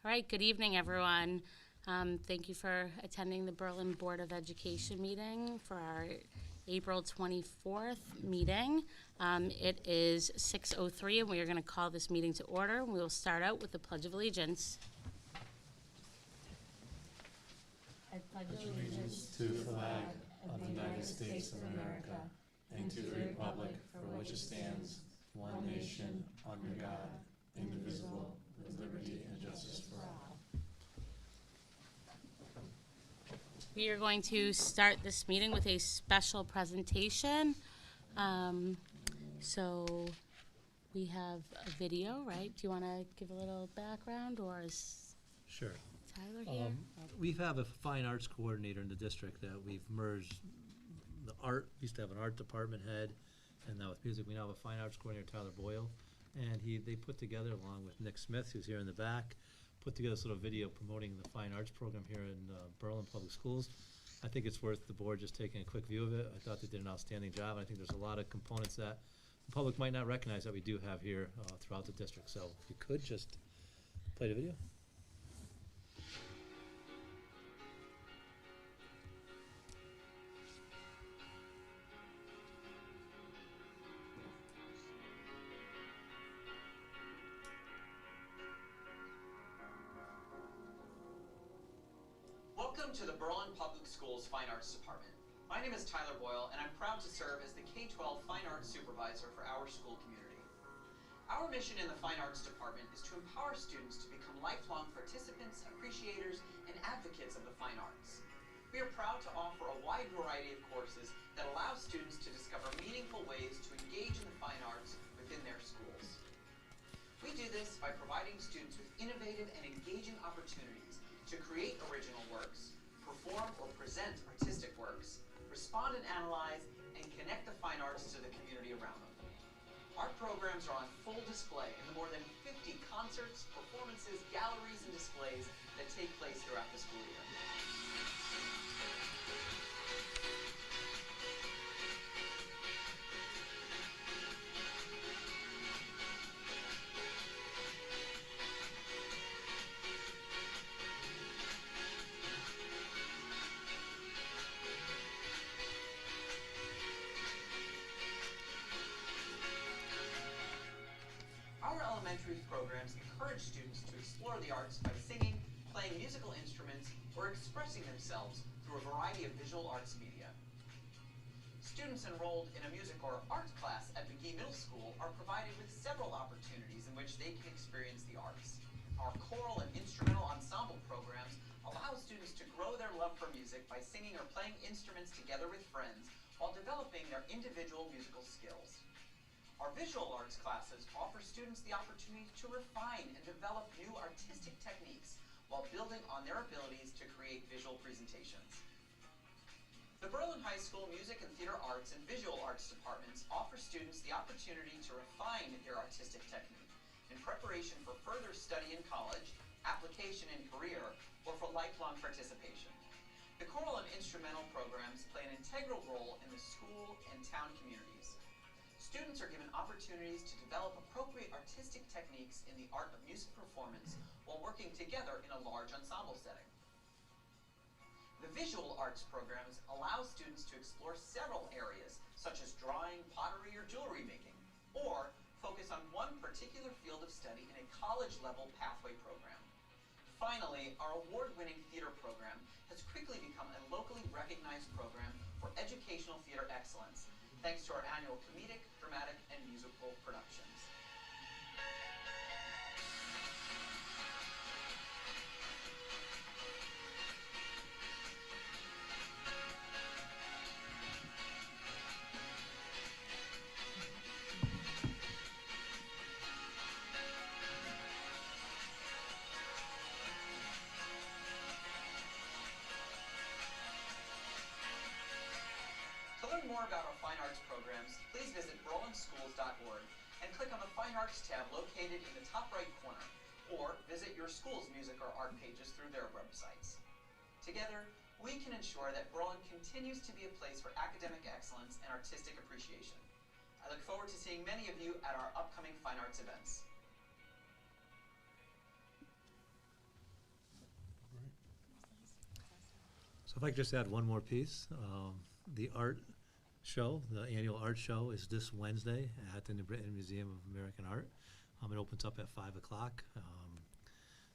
All right, good evening, everyone. Thank you for attending the Berlin Board of Education meeting for our April 24th meeting. It is 6:03, and we are going to call this meeting to order. We will start out with the Pledge of Allegiance. I pledge allegiance to the flag of the United States of America and to the republic for which it stands, one nation, under God, indivisible, with liberty and justice for all. We are going to start this meeting with a special presentation. So we have a video, right? Do you want to give a little background, or is Sure. Tyler here? We have a fine arts coordinator in the district that we've merged. The art, we used to have an art department head, and now with music, we now have a fine arts coordinator, Tyler Boyle. And they put together, along with Nick Smith, who's here in the back, put together this little video promoting the fine arts program here in Berlin Public Schools. I think it's worth the board just taking a quick view of it. I thought they did an outstanding job. I think there's a lot of components that the public might not recognize that we do have here throughout the district. So if you could just play the video. Welcome to the Berlin Public Schools Fine Arts Department. My name is Tyler Boyle, and I'm proud to serve as the K-12 Fine Arts Supervisor for our school community. Our mission in the Fine Arts Department is to empower students to become lifelong participants, appreciators, and advocates of the fine arts. We are proud to offer a wide variety of courses that allow students to discover meaningful ways to engage in the fine arts within their schools. We do this by providing students with innovative and engaging opportunities to create original works, perform or present artistic works, respond and analyze, and connect the fine arts to the community around them. Our programs are on full display in the more than 50 concerts, performances, galleries, and displays that take place throughout the school year. Our elementary programs encourage students to explore the arts by singing, playing musical instruments, or expressing themselves through a variety of visual arts media. Students enrolled in a music or art class at McGee Middle School are provided with several opportunities in which they can experience the arts. Our choral and instrumental ensemble programs allow students to grow their love for music by singing or playing instruments together with friends while developing their individual musical skills. Our visual arts classes offer students the opportunity to refine and develop new artistic techniques while building on their abilities to create visual presentations. The Berlin High School Music and Theater Arts and Visual Arts departments offer students the opportunity to refine their artistic technique in preparation for further study in college, application in career, or for lifelong participation. The choral and instrumental programs play an integral role in the school and town communities. Students are given opportunities to develop appropriate artistic techniques in the art of music performance while working together in a large ensemble setting. The visual arts programs allow students to explore several areas, such as drawing, pottery, or jewelry making, or focus on one particular field of study in a college-level pathway program. Finally, our award-winning theater program has quickly become a locally recognized program for educational theater excellence, thanks to our annual comedic, dramatic, and musical productions. To learn more about our fine arts programs, please visit berlinschools.org and click on the Fine Arts tab located in the top right corner, or visit your school's music or art pages through their websites. Together, we can ensure that Berlin continues to be a place for academic excellence and artistic appreciation. I look forward to seeing many of you at our upcoming fine arts events. So if I could just add one more piece, the art show, the annual art show is this Wednesday at the New Britain Museum of American Art. It opens up at 5 o'clock.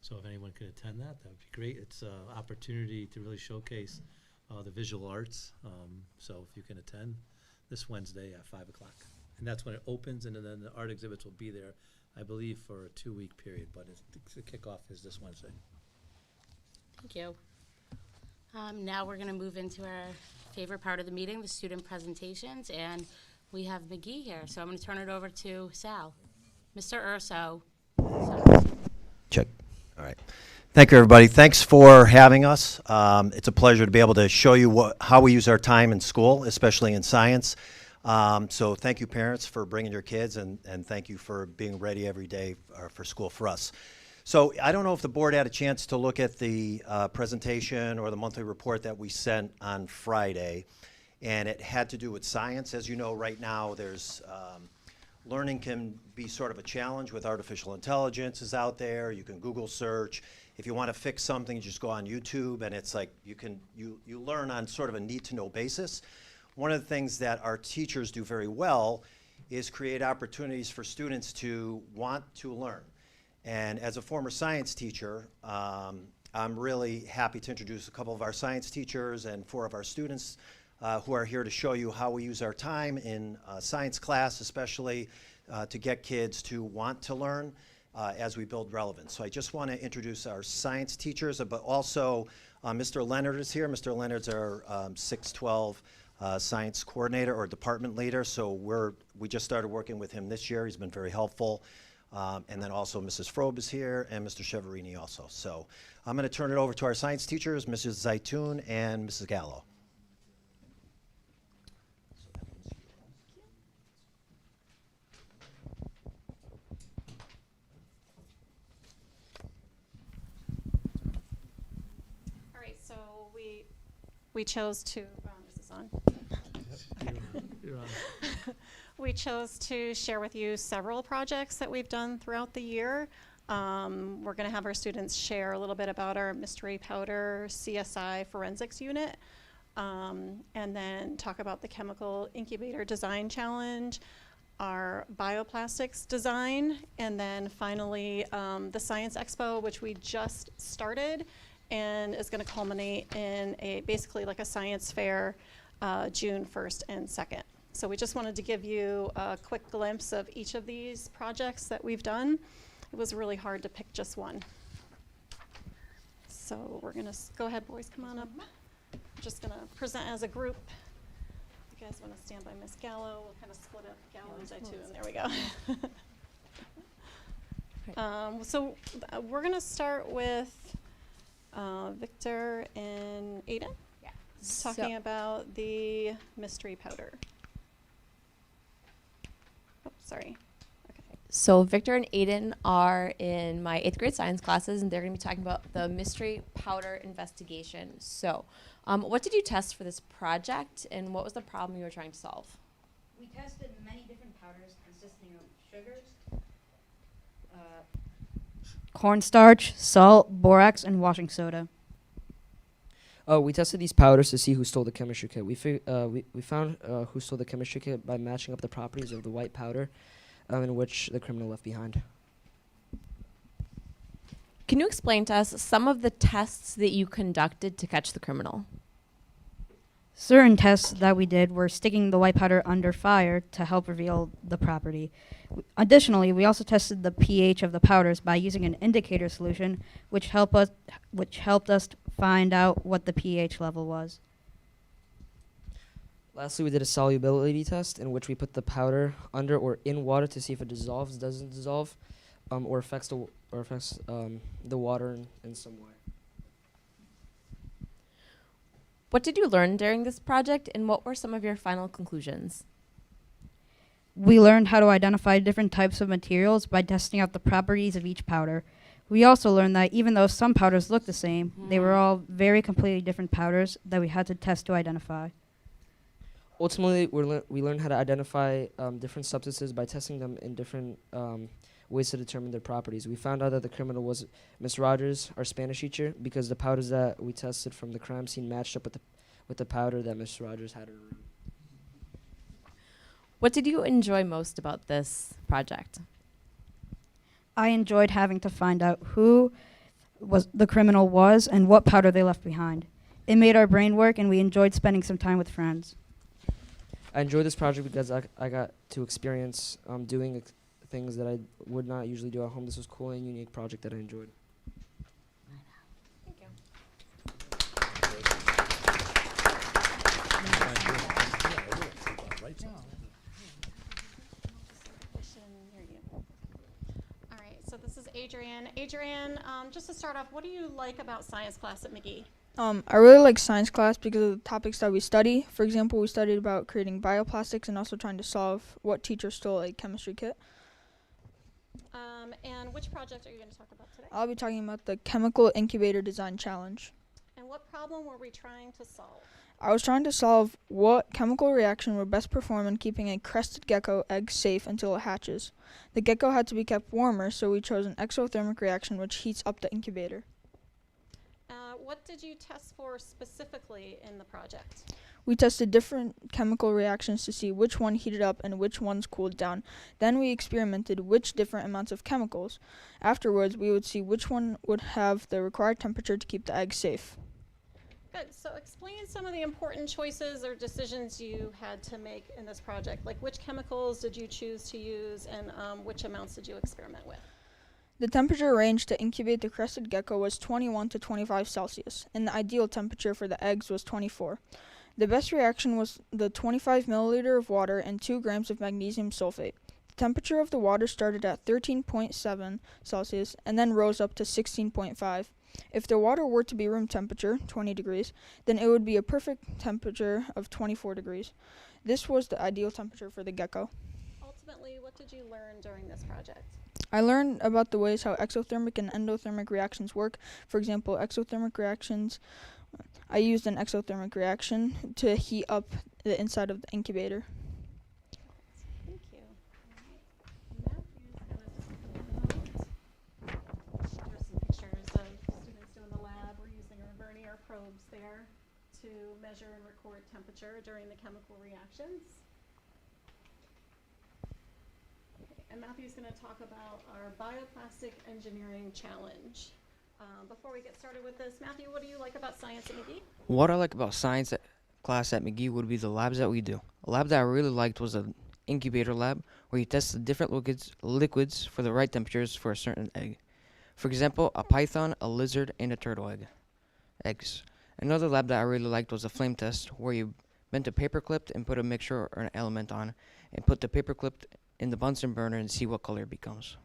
So if anyone could attend that would be great. It's an opportunity to really showcase the visual arts. So if you can attend this Wednesday at 5 o'clock. And that's when it opens, and then the art exhibits will be there, I believe, for a 2-week period, but the kickoff is this Wednesday. Thank you. Now we're going to move into our favorite part of the meeting, the student presentations, and we have McGee here. So I'm going to turn it over to Sal. Mr. Urso. Check. All right. Thank you, everybody. Thanks for having us. It's a pleasure to be able to show you how we use our time in school, especially in science. So thank you, parents, for bringing your kids, and thank you for being ready every day for school for us. So I don't know if the board had a chance to look at the presentation or the monthly report that we sent on Friday, and it had to do with science. As you know, right now there's learning can be sort of a challenge with artificial intelligence is out there. You can Google search. If you want to fix something, you just go on YouTube, and it's like you learn on sort of a need-to-know basis. One of the things that our teachers do very well is create opportunities for students to want to learn. And as a former science teacher, I'm really happy to introduce a couple of our science teachers and 4 of our students who are here to show you how we use our time in science class, especially to get kids to want to learn as we build relevance. So I just want to introduce our science teachers, but also Mr. Leonard is here. Mr. Leonard's our 612 science coordinator or department leader. So we just started working with him this year. He's been very helpful. And then also Mrs. Frobe is here, and Mr. Cheverini also. So I'm going to turn it over to our science teachers, Mrs. Zaitoun and Mrs. Gallo. All right, so we chose to, this is on. You're on. We chose to share with you several projects that we've done throughout the year. We're going to have our students share a little bit about our mystery powder CSI forensics unit, and then talk about the chemical incubator design challenge, our bioplastics design, and then finally the science expo, which we just started and is going to culminate in basically like a science fair June 1st and 2nd. So we just wanted to give you a quick glimpse of each of these projects that we've done. It was really hard to pick just one. So we're gonna go ahead, boys, come on up. We're just gonna present as a group. If you guys wanna stand by Miss Gallo, we'll kind of split up Gallo and Zaitoun. There we go. So we're gonna start with Victor and Aiden. Yeah. Talking about the mystery powder. Oh, sorry. Okay. So Victor and Aiden are in my 8th grade science classes, and they're going to be talking about the mystery powder investigation. So what did you test for this project, and what was the problem you were trying to solve? We tested many different powders consisting of sugars, cornstarch, salt, borax, and washing soda. We tested these powders to see who stole the chemistry kit. We found who stole the chemistry kit by matching up the properties of the white powder in which the criminal left behind. Can you explain to us some of the tests that you conducted to catch the criminal? Certain tests that we did were sticking the white powder under fire to help reveal the property. Additionally, we also tested the pH of the powders by using an indicator solution, which helped us find out what the pH level was. Lastly, we did a solubility test in which we put the powder under or in water to see if it dissolves, doesn't dissolve, or affects the water in some way. What did you learn during this project, and what were some of your final conclusions? We learned how to identify different types of materials by testing out the properties of each powder. We also learned that even though some powders look the same, they were all very completely different powders that we had to test to identify. Ultimately, we learned how to identify different substances by testing them in different ways to determine their properties. We found out that the criminal was Miss Rogers, our Spanish teacher, because the powders that we tested from the crime scene matched up with the powder that Miss Rogers had in her room. What did you enjoy most about this project? I enjoyed having to find out who the criminal was and what powder they left behind. It made our brain work, and we enjoyed spending some time with friends. I enjoyed this project because I got to experience doing things that I would not usually do at home. This was a cool and unique project that I enjoyed. Thank you. All right, so this is Adrienne. Adrienne, just to start off, what do you like about science class at McGee? I really like science class because of the topics that we study. For example, we studied about creating bioplastics and also trying to solve what teacher stole a chemistry kit. And which project are you going to talk about today? I'll be talking about the Chemical Incubator Design Challenge. And what problem were we trying to solve? I was trying to solve what chemical reaction would best perform in keeping a crested gecko egg safe until it hatches. The gecko had to be kept warmer, so we chose an exothermic reaction which heats up the incubator. What did you test for specifically in the project? We tested different chemical reactions to see which one heated up and which ones cooled down. Then we experimented which different amounts of chemicals. Afterwards, we would see which one would have the required temperature to keep the egg safe. Good. So explain some of the important choices or decisions you had to make in this project. Like which chemicals did you choose to use, and which amounts did you experiment with? The temperature range to incubate the crested gecko was 21 to 25 Celsius, and the ideal temperature for the eggs was 24. The best reaction was the 25 milliliter of water and 2 grams of magnesium sulfate. The temperature of the water started at 13.7 Celsius and then rose up to 16.5. If the water were to be room temperature, 20 degrees, then it would be a perfect temperature of 24 degrees. This was the ideal temperature for the gecko. Ultimately, what did you learn during this project? I learned about the ways how exothermic and endothermic reactions work. For example, exothermic reactions, I used an exothermic reaction to heat up the inside of the incubator. Thank you. Matthew's going to talk about, there's some pictures of students doing the lab. We're using our vernier probes there to measure and record temperature during the chemical reactions. And Matthew's going to talk about our bioplastic engineering challenge. Before we get started with this, Matthew, what do you like about science at McGee? What I like about science class at McGee would be the labs that we do. A lab that I really liked was an incubator lab where you test the different liquids for the right temperatures for a certain egg. For example, a python, a lizard, and a turtle eggs. Another lab that I really liked was a flame test where you bent a paper clip and put a mixture or an element on and put the paper clip in the Bunsen burner and see what color it becomes.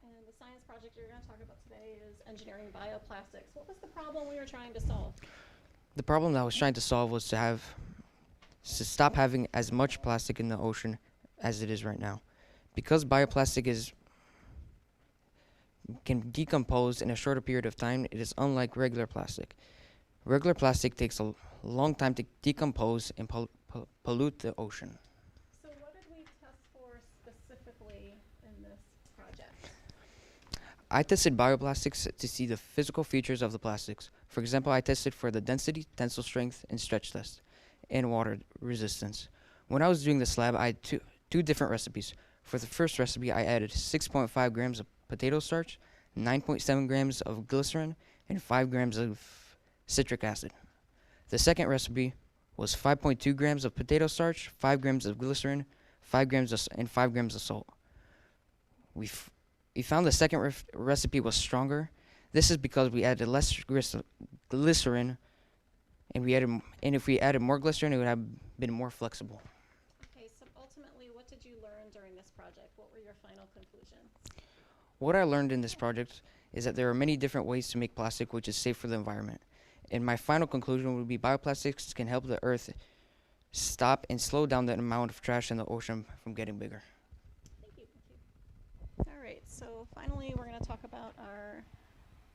And the science project you're going to talk about today is engineering bioplastics. What was the problem we were trying to solve? The problem that I was trying to solve was to stop having as much plastic in the ocean as it is right now. Because bioplastic can decompose in a shorter period of time, it is unlike regular plastic. Regular plastic takes a long time to decompose and pollute the ocean. So what did we test for specifically in this project? I tested bioplastics to see the physical features of the plastics. For example, I tested for the density, tensile strength, and stretch test, and water resistance. When I was doing this lab, I had two different recipes. For the first recipe, I added 6.5 grams of potato starch, 9.7 grams of glycerin, and 5 grams of citric acid. The second recipe was 5.2 grams of potato starch, 5 grams of glycerin, 5 grams of salt. We found the second recipe was stronger. This is because we added less glycerin, and if we added more glycerin, it would have been more flexible. Okay, so ultimately, what did you learn during this project? What were your final conclusions? What I learned in this project is that there are many different ways to make plastic which is safe for the environment. And my final conclusion would be bioplastics can help the earth stop and slow down the amount of trash in the ocean from getting bigger. Thank you. All right, so finally we're going to talk about our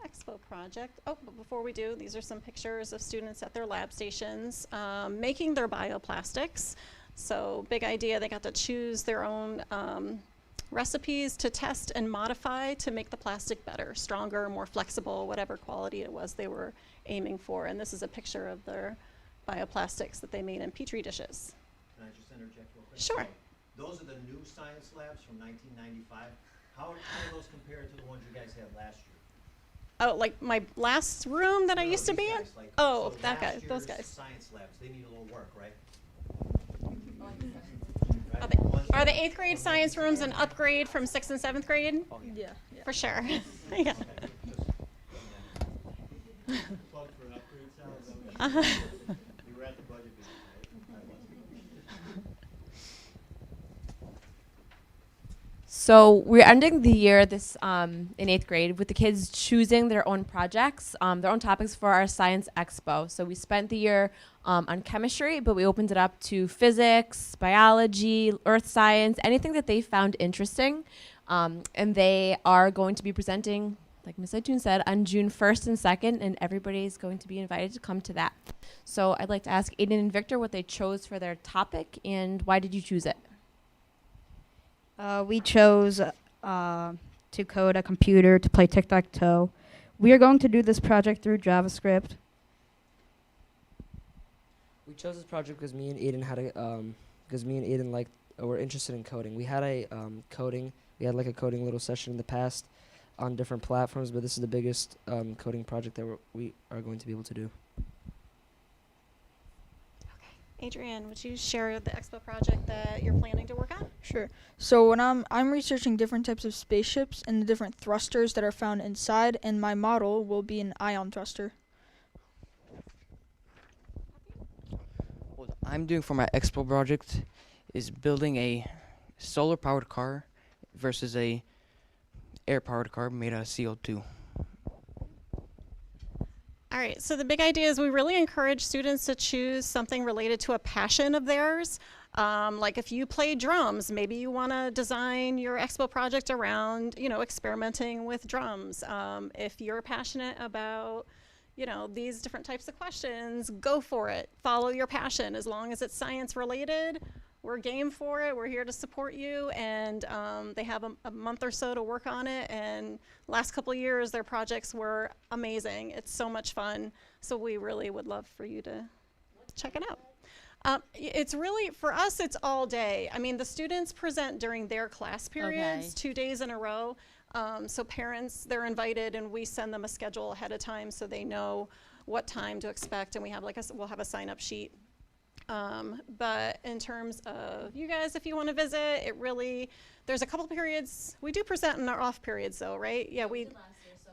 Expo project. Oh, but before we do, these are some pictures of students at their lab stations making their bioplastics. So big idea, they got to choose their own recipes to test and modify to make the plastic better, stronger, more flexible, whatever quality it was they were aiming for. And this is a picture of their bioplastics that they made in Petri dishes. Can I just interject real quick? Sure. So, those are the new science labs from 1995. How do those compare to the ones you guys had last year? Oh, like my last room that I No, used to these be in? guys, like, Oh, so that guy, last those year's guys. Science labs, they need a little work, right? Are the 8th grade science rooms an upgrade from 6th and 7th grade? Yeah. For sure. Yeah. Plug for an upgrade, Sal, is that what Uh-huh. you were at the budget meeting, right? So we're ending the year this in 8th grade with the kids choosing their own projects, their own topics for our science expo. So we spent the year on chemistry, but we opened it up to physics, biology, earth science, anything that they found interesting. And they are going to be presenting, like Ms. Aitun said, on June 1st and 2nd, and everybody's going to be invited to come to that. So I'd like to ask Aiden and Victor what they chose for their topic and why did you choose it? We chose to code a computer to play tic-tac-toe. We are going to do this project through JavaScript. We chose this project because me and Aiden had a because me and Aiden were interested in coding. We had a we had like a coding little session in the past on different platforms, but this is the biggest coding project that we are going to be able to do. Adrian, would you share the expo project that you're planning to work on? Sure. So when I'm researching different types of spaceships and the different thrusters that are found inside, and my model will be an ion thruster. What I'm doing for my expo project is building a solar powered car versus a air powered car made out of CO2. All right, so the big idea is we really encourage students to choose something related to a passion of theirs. Like if you play drums, maybe you want to design your expo project around, experimenting with drums. If you're passionate about, these different types of questions, go for it. Follow your passion. As long as it's science related, we're game for it. We're here to support you. And they have a month or so to work on it. And last couple of years, their projects were amazing. It's so much fun. So we really would love for you to check it out. It's really, for us, it's all day. I mean, the students present during their class periods, Okay. 2 days in a row. So parents, they're invited and we send them a schedule ahead of time so they know what time to expect. And we have we'll have a sign-up sheet. But in terms of you guys, if you want to visit, there's a couple periods. We do present in our off periods though, right? Yeah,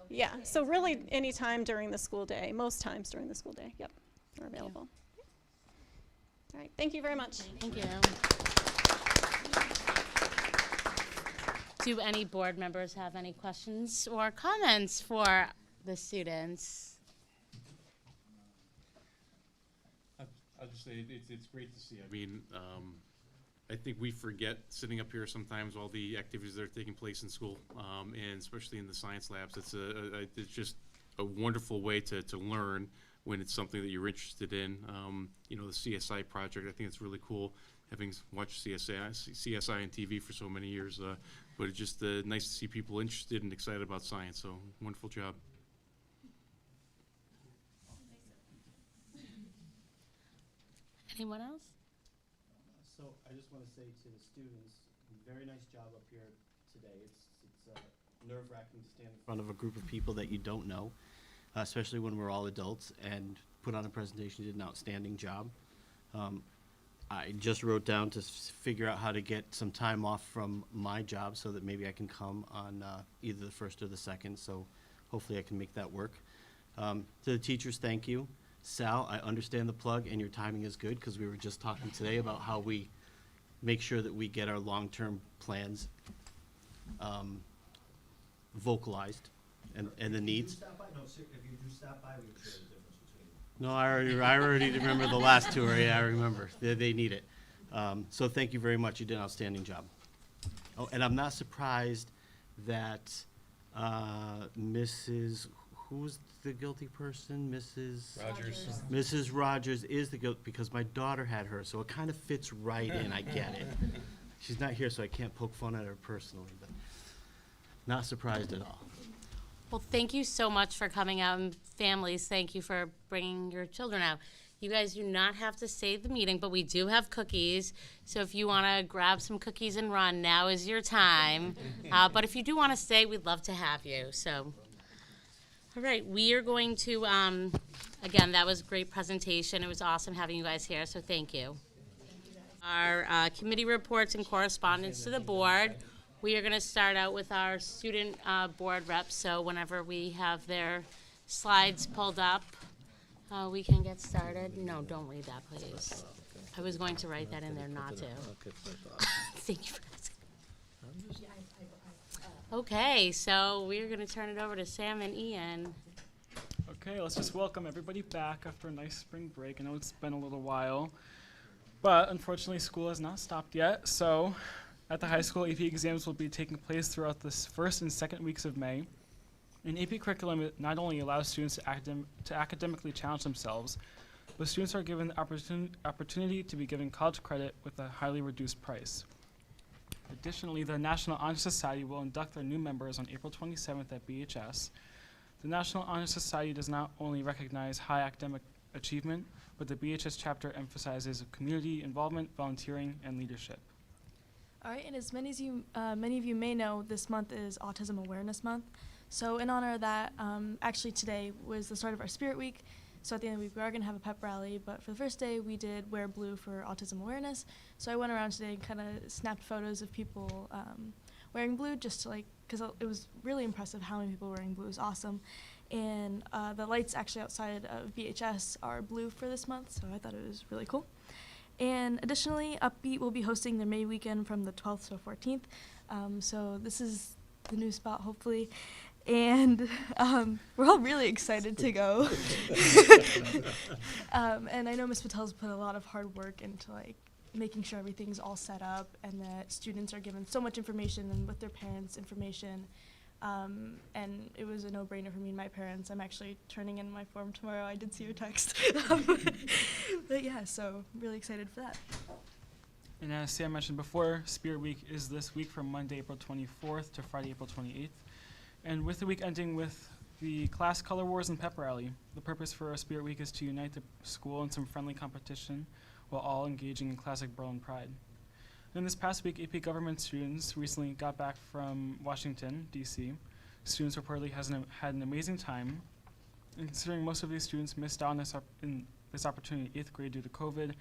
yeah. So really any time during the school day, most times during the school day, yep, are available. All right, thank you very much. Thank you. Do any board members have any questions or comments for the students? I'll just say it's great to see. I mean, I think we forget sitting up here sometimes all the activities that are taking place in school, and especially in the science labs. It's just a wonderful way to learn when it's something that you're interested in. The CSI project, I think it's really cool. Having watched CSI on TV for so many years, but it's just nice to see people interested and excited about science. So wonderful job. Anyone else? So I just want to say to the students, very nice job up here today. It's nerve-wracking to stand in front of a group of people that you don't know, especially when we're all adults, and put on a presentation. You did an outstanding job. I just wrote down to figure out how to get some time off from my job so that maybe I can come on either the 1st or the 2nd, so hopefully I can make that work. To the teachers, thank you. Sal, I understand the plug and your timing is good because we were just talking today about how we make sure that we get our long-term plans vocalized and the needs. If you do stop by, we can share the difference between. No, I already remember the last tour. Yeah, I remember. They need it. So thank you very much. You did an outstanding job. Oh, and I'm not surprised that who's the guilty person? Mrs. Rogers is the guilty because my daughter had her, so it kind of fits right in. I get it. she's not here, so I can't poke fun at her personally, but not surprised at all. Well, thank you so much for coming out, and families, thank you for bringing your children out. You guys do not have to stay at the meeting, but we do have cookies. So if you want to grab some cookies and run, now is your time. But if you do want to stay, we'd love to have you. So, all right, we are going to, again, that was a great presentation. It was awesome having you guys here, so thank you. Our committee reports and correspondence to the board. We are going to start out with our student board reps. So whenever we have their slides pulled up, we can get started. No, don't read that, please. I was going to write that in there not to. Thank you for asking. Okay, so we're going to turn it over to Sam and Ian. Okay, let's just welcome everybody back after a nice spring break. I know it's been a little while, but unfortunately school has not stopped yet. So at the high school, AP exams will be taking place throughout the first and second weeks of May. An AP curriculum not only allows students to academically challenge themselves, but students are given the opportunity to be given college credit with a highly reduced price. Additionally, the National Honor Society will induct their new members on April 27th at BHS. The National Honor Society does not only recognize high academic achievement, but the BHS chapter emphasizes community involvement, volunteering, and leadership. All right, and as many of you may know, this month is Autism Awareness Month. So in honor of that, actually today was the start of our Spirit Week. So at the end of the week, we are going to have a pep rally. But for the first day, we did wear blue for autism awareness. So I went around today and kind of snapped photos of people wearing blue, just to because it was really impressive how many people were wearing blue. It was awesome. And the lights actually outside of BHS are blue for this month, so I thought it was really cool. And additionally, Upbeat will be hosting their May weekend from the 12th to 14th. So this is the new spot, hopefully. And we're all really excited to go. And I know Ms. Patel's put a lot of hard work into making sure everything's all set up and that students are given so much information and with their parents' information. And it was a no-brainer for me and my parents. I'm actually turning in my form tomorrow. I did see your text. But yeah, so really excited for that. And as Sam mentioned before, Spirit Week is this week from Monday, April 24th to Friday, April 28th. And with the week ending with the class color wars and pep rally, the purpose for our Spirit Week is to unite the school in some friendly competition while all engaging in classic Berlin pride. And this past week, AP government students recently got back from Washington, D.C. Students reportedly had an amazing time. And considering most of these students missed out on this opportunity in 8th grade due to COVID,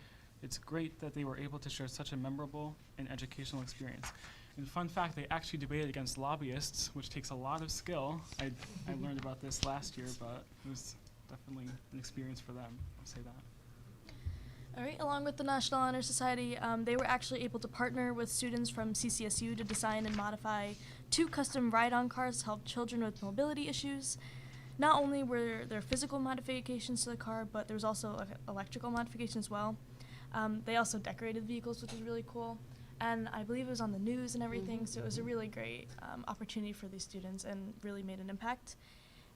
it's great that they were able to share such a memorable and educational experience. And fun fact, they actually debated against lobbyists, which takes a lot of skill. I learned about this last year, but it was definitely an experience for them, I'll say that. All right, along with the National Honor Society, they were actually able to partner with students from CCSU to design and modify 2 custom ride-on cars to help children with mobility issues. Not only were there physical modifications to the car, but there was also electrical modification as well. They also decorated vehicles, which was really cool. And I believe it was on the news and everything, so it was a really great opportunity for these students and really made an impact.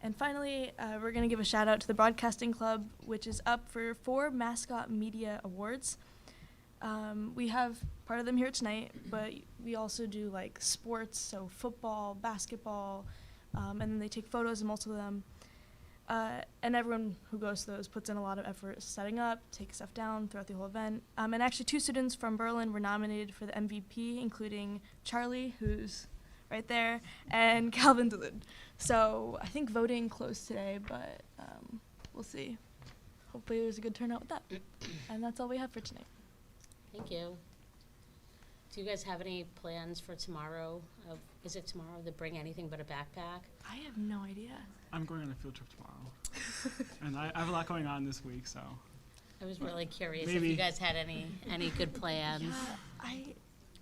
And finally, we're going to give a shout out to the Broadcasting Club, which is up for 4 Mascot Media Awards. We have part of them here tonight, but we also do sports, so football, basketball, and then they take photos of most of them. And everyone who goes to those puts in a lot of effort setting up, take stuff down throughout the whole event. And actually 2 students from Berlin were nominated for the MVP, including Charlie, who's right there, and Calvin Dillard. So I think voting closed today, but we'll see. Hopefully there's a good turnout with that. And that's all we have for tonight. Thank you. Do you guys have any plans for tomorrow? Is it tomorrow to bring anything but a backpack? I have no idea. I'm going on a field trip tomorrow. And I have a lot going on this week, so. I was really curious if Maybe. you guys had any good plans. Yeah,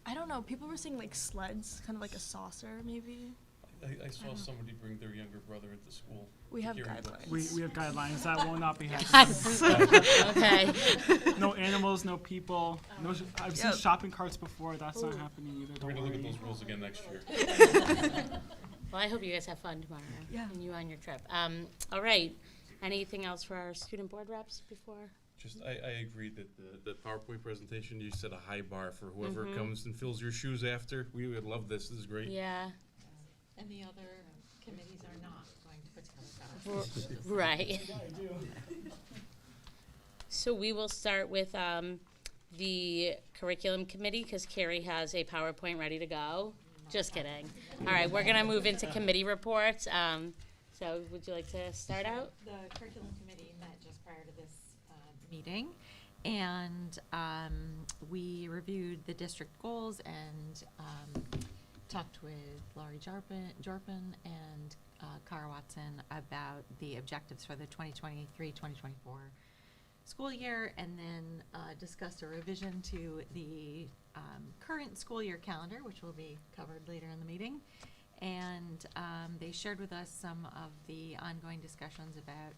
I don't know. People were saying sleds, kind of like a saucer, maybe. I saw somebody bring their younger brother into school. We have Hearing guidelines. We have guidelines. That will not be happening. Okay. No animals, no people. No I've seen shopping carts before. That's not happening either. We're Don't gonna look at worry. those rules again next year. Well, I hope you guys have fun tomorrow. Yeah. And you on your trip. All right. Anything else for our student board reps before I agree that the PowerPoint presentation, you set a high bar for whoever comes and fills your shoes after. We would love this. This is great. Yeah. And the other committees are not going to put together PowerPoints. Right. So we will start with the curriculum committee because Carrie has a PowerPoint ready to go. Just kidding. All right, we're gonna move into committee reports. So would you like to start out? The curriculum committee met just prior to this meeting, and we reviewed the district goals and talked with Laurie Jorpin and Cara Watson about the objectives for the 2023-2024 school year, and then discussed a revision to the current school year calendar, which will be covered later in the meeting. And they shared with us some of the ongoing discussions about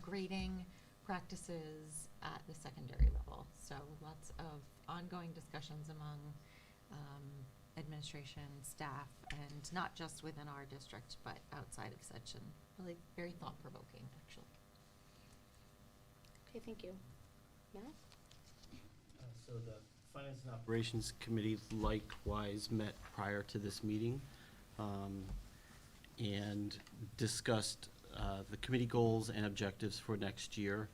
grading practices at the secondary level. So lots of ongoing discussions among administration, staff, and not just within our district, but outside of such, and really very thought-provoking, actually. Okay, thank you. Matt? So the Finance and Operations Committee likewise met prior to this meeting and discussed the committee goals and objectives for next year.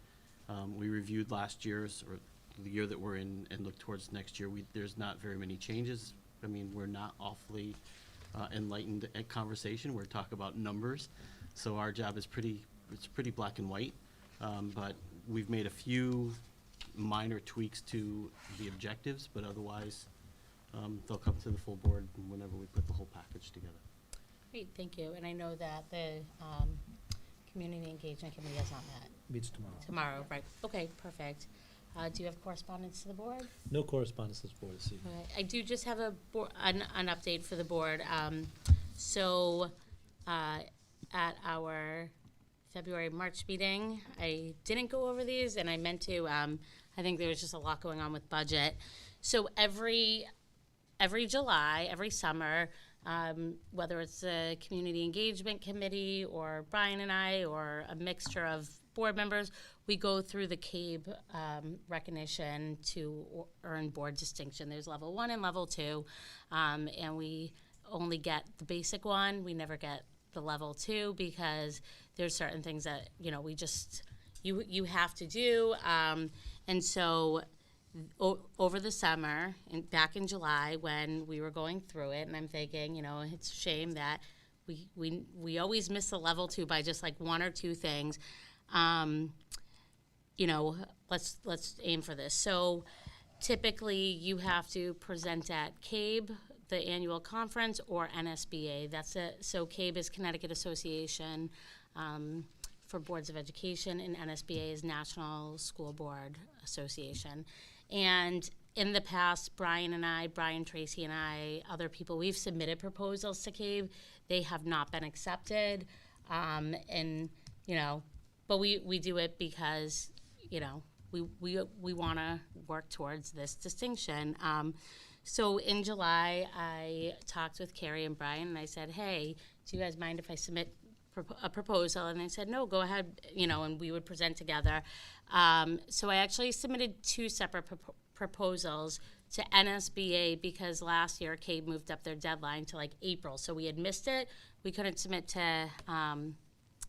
We reviewed last year's, or the year that we're in, and looked towards next year. There's not very many changes. I mean, we're not awfully enlightened at conversation. We're talking about numbers. So our job is it's pretty black and white. But we've made a few minor tweaks to the objectives, but otherwise, they'll come to the full board whenever we put the whole package together. Great, thank you. And I know that the Community Engagement Committee has not met. Meets tomorrow. Tomorrow, right. Okay, perfect. Do you have correspondence to the board? No correspondence to this board this evening. Okay. I do just have an update for the board. At our February-March meeting, I didn't go over these, and I meant to. I think there was just a lot going on with budget. So every July, every summer, whether it's the Community Engagement Committee or Brian and I or a mixture of board members, we go through the CABE recognition to earn board distinction. There's level 1 and level 2, and we only get the basic one. We never get the level 2 because there's certain things that, we just, you have to do. And so over the summer, and back in July when we were going through it, and I'm thinking, it's a shame that we always miss the level 2 by just like 1 or 2 things. Let's aim for this. So typically you have to present at CABE, the annual conference, or NSBA. That's it. So CABE is Connecticut Association for Boards of Education, and NSBA is National School Board Association. And in the past, Brian Tracy and I, other people, we've submitted proposals to CABE. They have not been accepted. But we do it because, we want to work towards this distinction. So in July, I talked with Carrie and Brian, and I said, hey, do you guys mind if I submit a proposal? And they said, no, go ahead, and we would present together. So I actually submitted 2 separate proposals to NSBA because last year CABE moved up their deadline to like April. So we had missed it. We couldn't submit to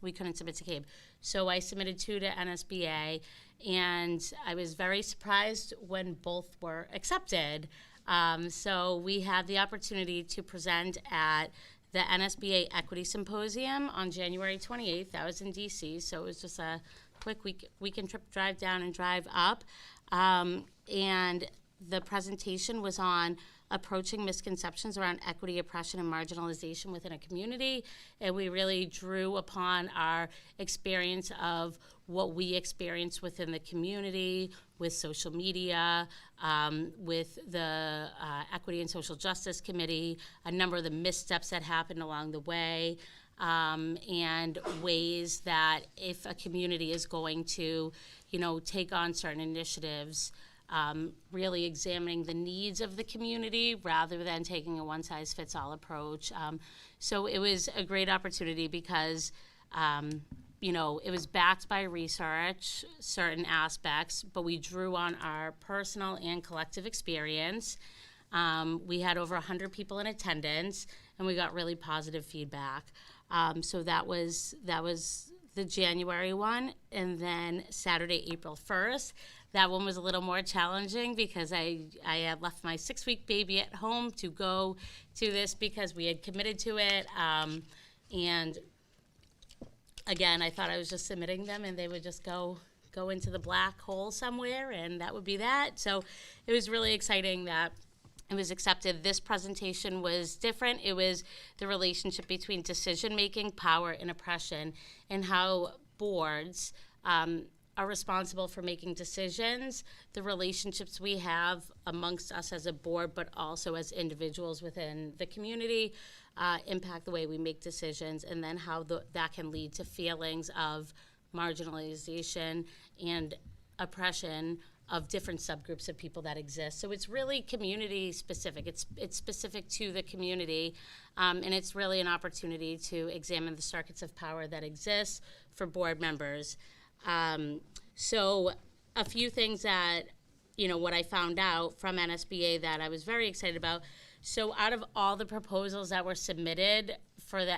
CABE. So I submitted 2 to NSBA, and I was very surprised when both were accepted. So we had the opportunity to present at the NSBA Equity Symposium on January 28th. That was in DC, so it was just a quick weekend trip, drive down and drive up. And the presentation was on approaching misconceptions around equity, oppression, and marginalization within a community. And we really drew upon our experience of what we experience within the community, with social media, with the Equity and Social Justice Committee, a number of the missteps that happened along the way, and ways that if a community is going to, take on certain initiatives, really examining the needs of the community rather than taking a one-size-fits-all approach. So it was a great opportunity because, it was backed by research, certain aspects, but we drew on our personal and collective experience. We had over 100 people in attendance, and we got really positive feedback. So that was the January one, and then Saturday, April 1st. That one was a little more challenging because I had left my 6-week baby at home to go to this because we had committed to it. And again, I thought I was just submitting them and they would just go into the black hole somewhere, and that would be that. So it was really exciting that it was accepted. This presentation was different. It was the relationship between decision-making, power, and oppression, and how boards are responsible for making decisions, the relationships we have amongst us as a board, but also as individuals within the community, impact the way we make decisions, and then how that can lead to feelings of marginalization and oppression of different subgroups of people that exist. So it's really community specific. It's specific to the community, and it's really an opportunity to examine the circuits of power that exist for board members. So a few things that, what I found out from NSBA that I was very excited about. So out of all the proposals that were submitted for the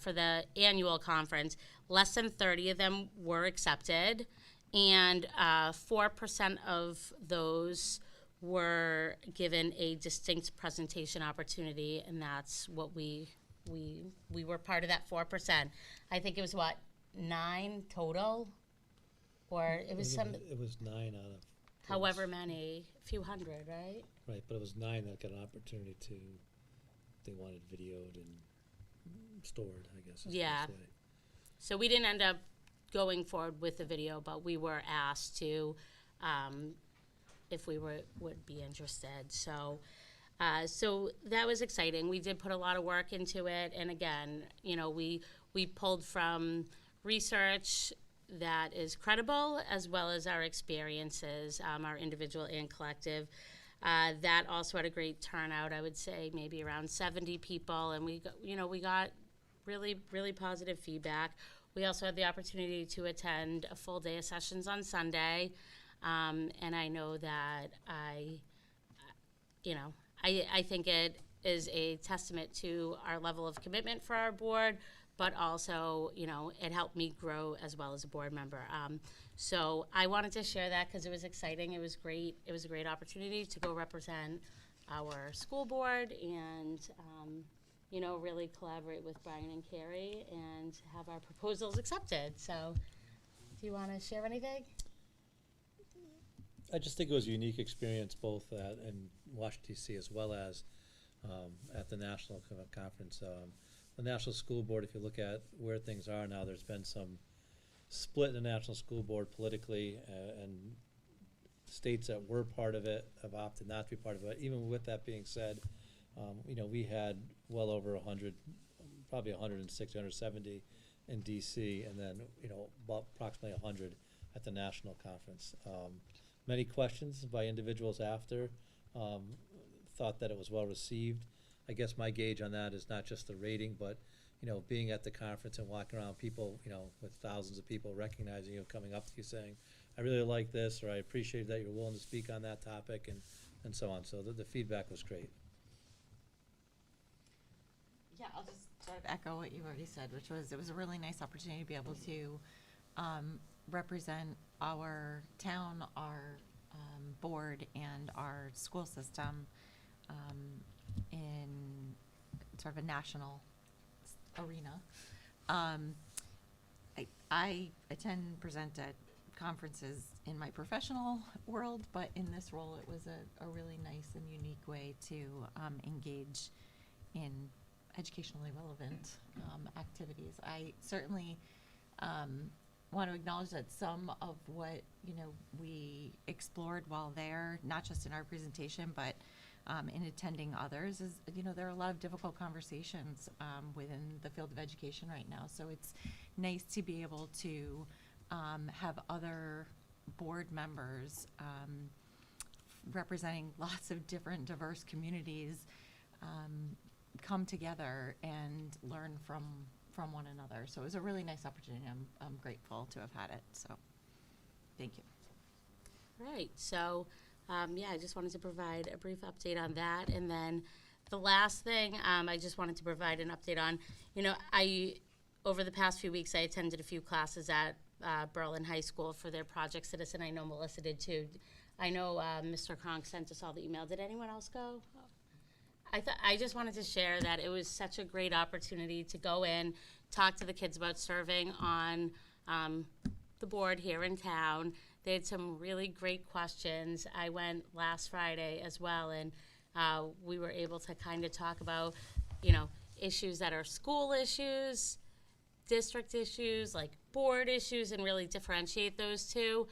for the annual conference, less than 30 of them were accepted, and 4% of those were given a distinct presentation opportunity, and that's what we were part of that 4%. I think it was 9 total, or it was some. It was 9 out of. However many, a few hundred, right? Right, but it was 9 that got an opportunity to. They wanted videoed and stored, I guess. Yeah. So we didn't end up going forward with the video, but we were asked to, if we would be interested. So that was exciting. We did put a lot of work into it, and again, we pulled from research that is credible, as well as our experiences, our individual and collective. That also had a great turnout. I would say maybe around 70 people, and we got really, really positive feedback. We also had the opportunity to attend a full day of sessions on Sunday, and I know that I think it is a testament to our level of commitment for our board, but also, it helped me grow as well as a board member. So I wanted to share that because it was exciting. It was great. It was a great opportunity to go represent our school board and, really collaborate with Brian and Carrie and have our proposals accepted. So do you want to share anything? I just think it was a unique experience both in Washington, D.C. as well as at the national conference. The National School Board, if you look at where things are now, there's been some split in the National School Board politically, and states that were part of it have opted not to be part of it. Even with that being said, we had well over 100, probably 160, 170 in D.C., and then, about approximately 100 at the national conference. Many questions by individuals after, thought that it was well received. I guess my gauge on that is not just the rating, but, being at the conference and walking around, people, with thousands of people recognizing you, coming up to you saying, I really like this, or I appreciate that you're willing to speak on that topic, and so on. So the feedback was great. Yeah, I'll just sort of echo what you've already said, which was, it was a really nice opportunity to be able to represent our town, our board, and our school system in sort of a national arena. I attend and present at conferences in my professional world, but in this role it was a really nice and unique way to engage in educationally relevant activities. I certainly want to acknowledge that some of what we explored while there, not just in our presentation, but in attending others, is there are a lot of difficult conversations within the field of education right now. So it's nice to be able to have other board members representing lots of different diverse communities come together and learn from from one another. So it was a really nice opportunity. I'm grateful to have had it. So thank you. Right, so, yeah, I just wanted to provide a brief update on that. And then the last thing, I just wanted to provide an update on, over the past few weeks, I attended a few classes at Berlin High School for their Project Citizen. I know Melissa did too. I know Mr. Kronk sent us all the email. Did anyone else go? I just wanted to share that it was such a great opportunity to go in, talk to the kids about serving on the board here in town. They had some really great questions. I went last Friday as well, and we were able to kind of talk about, issues that are school issues, district issues, like board issues, and really differentiate those two.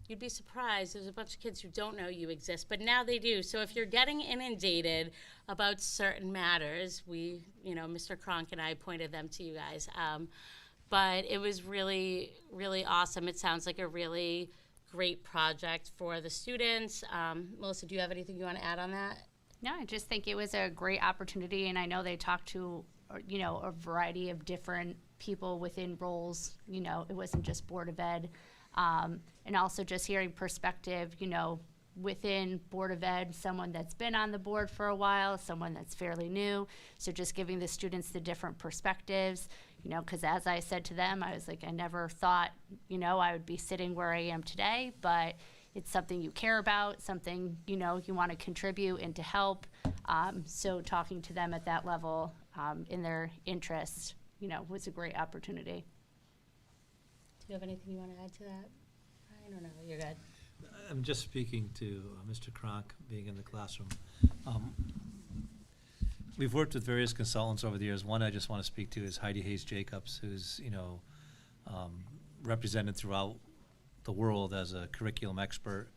You'd be surprised. There's a bunch of kids who don't know you exist, but now they do. So if you're getting inundated about certain matters, Mr. Kronk and I pointed them to you guys. But it was really, really awesome. It sounds like a really great project for the students. Melissa, do you have anything you want to add on that? No, I just think it was a great opportunity, and I know they talked to, a variety of different people within roles. It wasn't just Board of Ed. And also just hearing perspective, within Board of Ed, someone that's been on the board for a while, someone that's fairly new. So just giving the students the different perspectives, because as I said to them, I was like, I never thought, I would be sitting where I am today, but it's something you care about, something, you want to contribute and to help. So talking to them at that level, in their interests, was a great opportunity. Do you have anything you want to add to that? I don't know. You're good. I'm just speaking to Mr. Kronk being in the classroom. We've worked with various consultants over the years. One I just want to speak to is Heidi Hayes Jacobs, who's represented throughout the world as a curriculum expert.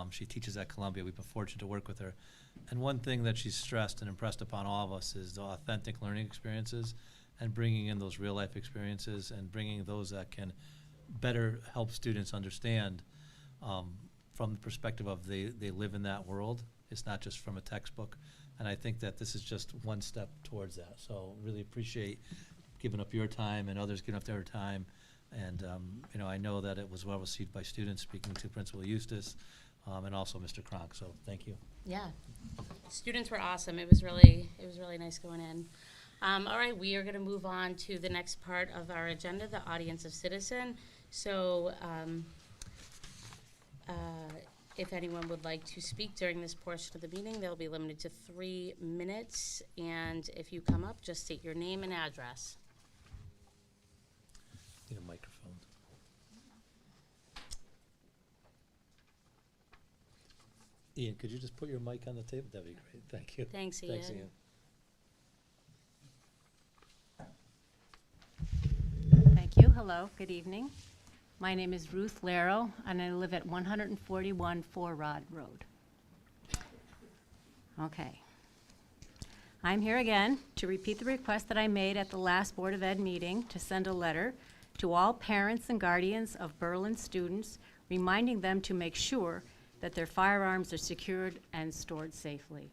She teaches at Columbia. We've been fortunate to work with her. And one thing that she's stressed and impressed upon all of us is the authentic learning experiences and bringing in those real life experiences and bringing those that can better help students understand from the perspective of they live in that world. It's not just from a textbook. And I think that this is just one step towards that. So really appreciate giving up your time and others giving up their time. And I know that it was well received by students, speaking to Principal Eustace and also Mr. Kronk. So thank you. Yeah, students were awesome. It was really nice going in. All right, we are going to move on to the next part of our agenda, the audience of citizen. So if anyone would like to speak during this portion of the meeting, they'll be limited to 3 minutes. And if you come up, just state your name and address. Need a microphone. Ian, could you just put your mic on the table? That'd be great. Thank you. Thanks, Ian. Thanks, Ian. Thank you. Hello. Good evening. My name is Ruth Laro, and I live at 141 Four Rod Road. Okay. I'm here again to repeat the request that I made at the last Board of Ed meeting to send a letter to all parents and guardians of Berlin students, reminding them to make sure that their firearms are secured and stored safely.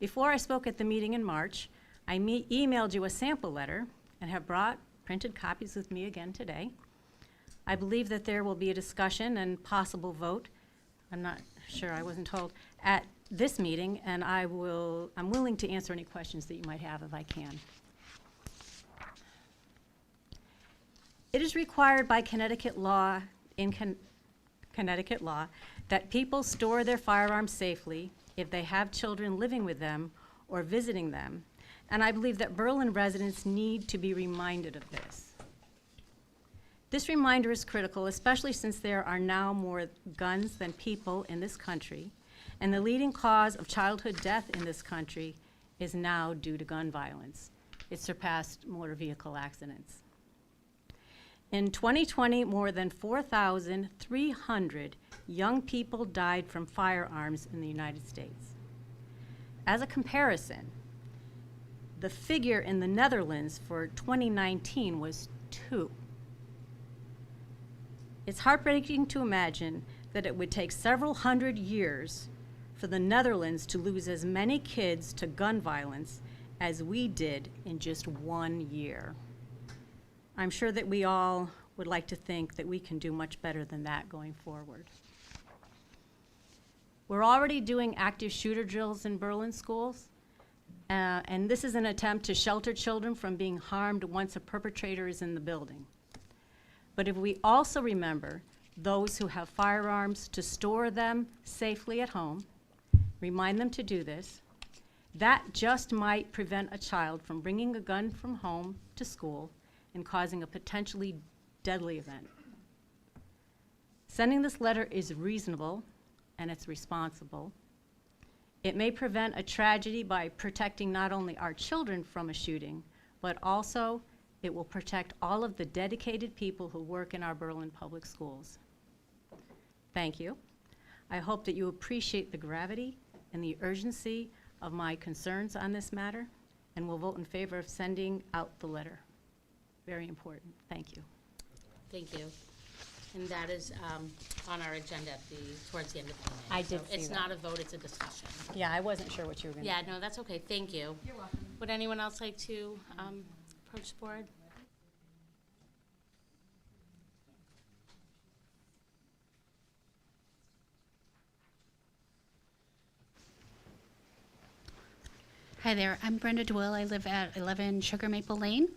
Before I spoke at the meeting in March, I emailed you a sample letter and have brought printed copies with me again today. I believe that there will be a discussion and possible vote, I'm not sure, I wasn't told, at this meeting, and I'm willing to answer any questions that you might have if I can. It is required by Connecticut law, Connecticut law, that people store their firearms safely if they have children living with them or visiting them, and I believe that Berlin residents need to be reminded of this. This reminder is critical, especially since there are now more guns than people in this country, and the leading cause of childhood death in this country is now due to gun violence. It surpassed motor vehicle accidents. In 2020, more than 4,300 young people died from firearms in the United States. As a comparison, the figure in the Netherlands for 2019 was 2. It's heartbreaking to imagine that it would take several hundred years for the Netherlands to lose as many kids to gun violence as we did in just 1 year. I'm sure that we all would like to think that we can do much better than that going forward. We're already doing active shooter drills in Berlin schools, and this is an attempt to shelter children from being harmed once a perpetrator is in the building. But if we also remember those who have firearms to store them safely at home, remind them to do this, that just might prevent a child from bringing a gun from home to school and causing a potentially deadly event. Sending this letter is reasonable and it's responsible. It may prevent a tragedy by protecting not only our children from a shooting, but also it will protect all of the dedicated people who work in our Berlin public schools. Thank you. I hope that you appreciate the gravity and the urgency of my concerns on this matter and will vote in favor of sending out the letter. Very important. Thank you. Thank you. And that is on our agenda towards the end of the meeting. I did So see it's that. not a vote, it's a discussion. Yeah, I wasn't sure what you were going to. Yeah, no, that's okay. Thank you. You're welcome. Would anyone else like to approach the board? Hi there, I'm Brenda DeWill. I live at 11 Sugar Maple Lane.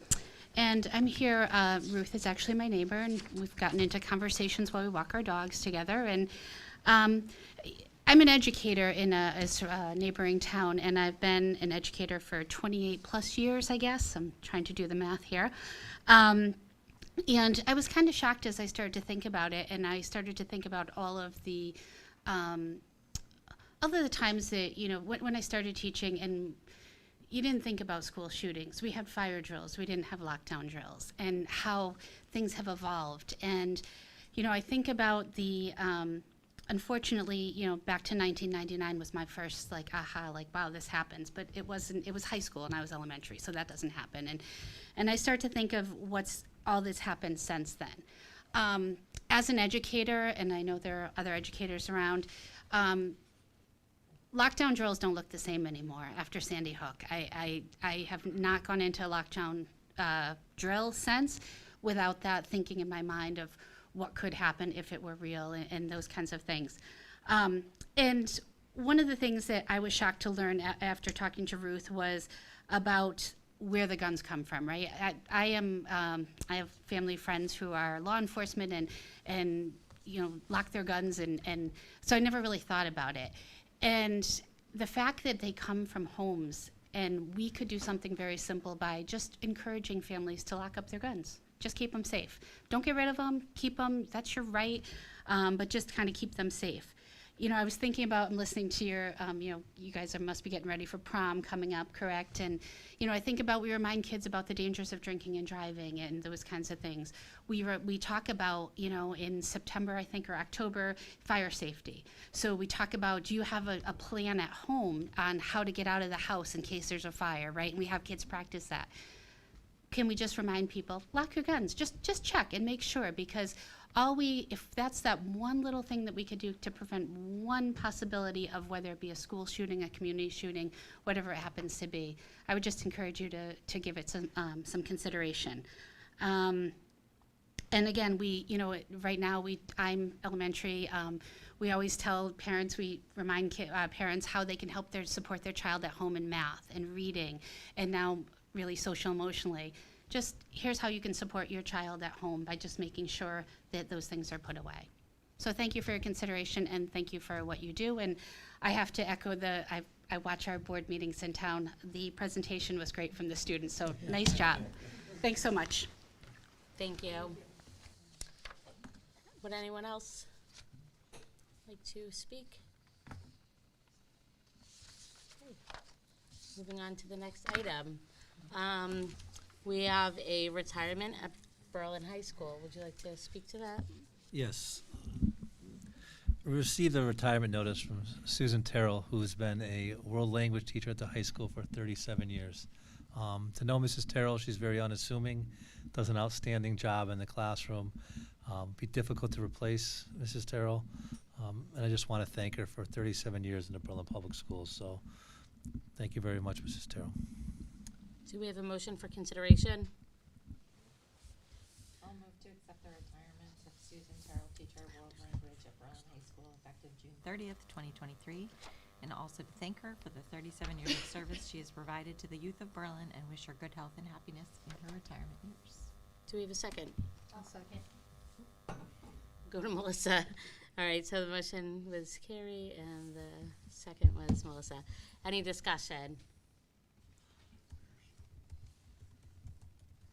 And I'm here, Ruth is actually my neighbor, and we've gotten into conversations while we walk our dogs together. And I'm an educator in a neighboring town, and I've been an educator for 28 plus years, I guess. I'm trying to do the math here. And I was kind of shocked as I started to think about it, and I started to think about all of the times that, you know, when I started teaching, and you didn't think about school shootings. We had fire drills. We didn't have lockdown drills, and how things have evolved. And, you know, I think about the, unfortunately, you know, back to 1999 was my first, like, aha, like, wow, this happens. But it wasn't, it was high school and I was elementary, so that doesn't happen. And I start to think of what's all that's happened since then. As an educator, and I know there are other educators around, lockdown drills don't look the same anymore after Sandy Hook. I have not gone into a lockdown drill since without that thinking in my mind of what could happen if it were real and those kinds of things. And one of the things that I was shocked to learn after talking to Ruth was about where the guns come from, right? I have family friends who are law enforcement and you know, lock their guns, and so I never really thought about it. And the fact that they come from homes, and we could do something very simple by just encouraging families to lock up their guns. Just keep them safe. Don't get rid of them, keep them, that's your right, but just kind of keep them safe. You know, I was thinking about and listening to your, you know, you guys must be getting ready for prom coming up, correct? And, you know, I think about, we remind kids about the dangers of drinking and driving and those kinds of things. We talk about, you know, in September, I think, or October, fire safety. So we talk about, do you have a plan at home on how to get out of the house in case there's a fire, right? And we have kids practice that. Can we just remind people, lock your guns, just check and make sure, because if that's that one little thing that we could do to prevent one possibility of whether it be a school shooting, a community shooting, whatever it happens to be, I would just encourage you to give it some consideration. And again, right now I'm elementary. We always tell parents, we remind parents how they can help support their child at home in math and reading, and now really social emotionally. Just here's how you can support your child at home by just making sure that those things are put away. So thank you for your consideration, and thank you for what you do. And I have to echo I watch our board meetings in town. The presentation was great from the students, so nice job. Thanks so much. Thank you. Would anyone else like to speak? Okay. Moving on to the next item. We have a retirement at Berlin High School. Would you like to speak to that? Yes. We received a retirement notice from Susan Terrell, who's been a world language teacher at the high school for 37 years. To know Mrs. Terrell, she's very unassuming, does an outstanding job in the classroom. Be difficult to replace Mrs. Terrell, and I just want to thank her for 37 years in the Berlin Public Schools. So thank you very much, Mrs. Terrell. Do we have a motion for consideration? I'll move to accept the retirement of Susan Terrell, teacher of world language at Berlin High School, effective June 30th, 2023, and also to thank her for the 37 years of service she has provided to the youth of Berlin and wish her good health and happiness in her retirement years. Do we have a second? I'll second. Go to Melissa. All right, so the motion was Carrie and the second was Melissa. Any discussion?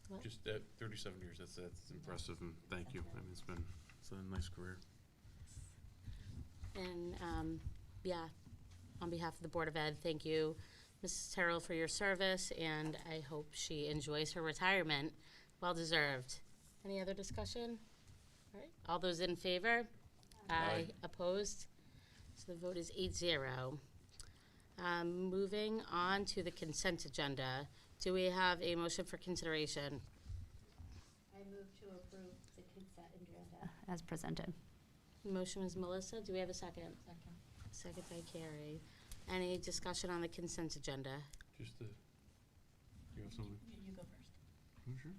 What? Just 37 years, that's impressive, and thank you. I mean, it's a nice career. And, yeah, on behalf of the Board of Ed, thank you, Mrs. Terrell, for your service, and I hope she enjoys her retirement. Well-deserved. Any other discussion? All right, all those in favor? Aye. Opposed? So the vote is 8-0. Moving on to the consent agenda. Do we have a motion for consideration? I move to approve the consent agenda as presented. Motion is Melissa. Do we have a second? Second by Carrie. Any discussion on the consent agenda? Just you have something? You go first. You sure?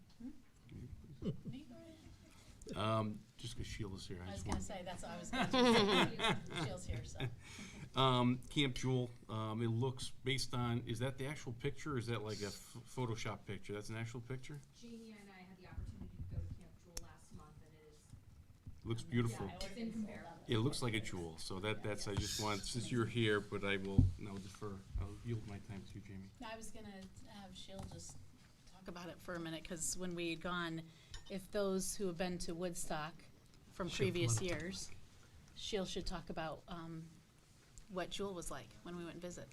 Just because Sheila's here. I was just gonna want- say, that's what I was gonna say. Sheila's here, so. Camp Jewel, it looks based on, is that the actual picture or is that like a Photoshop picture? That's an actual picture? Jeannie and I had the opportunity to go to Camp Jewel last month, and it is. Looks beautiful. It's incomparable. It looks like a jewel, so that's, I just want, since you're here, but I will now defer, I'll yield my time to you, Jamie. I was gonna have Sheila just talk about it for a minute, because when we had gone, if those who have been to Woodstock from Sheila, previous come on up. years, Sheila should talk about, what Jewel was like when we went and visit.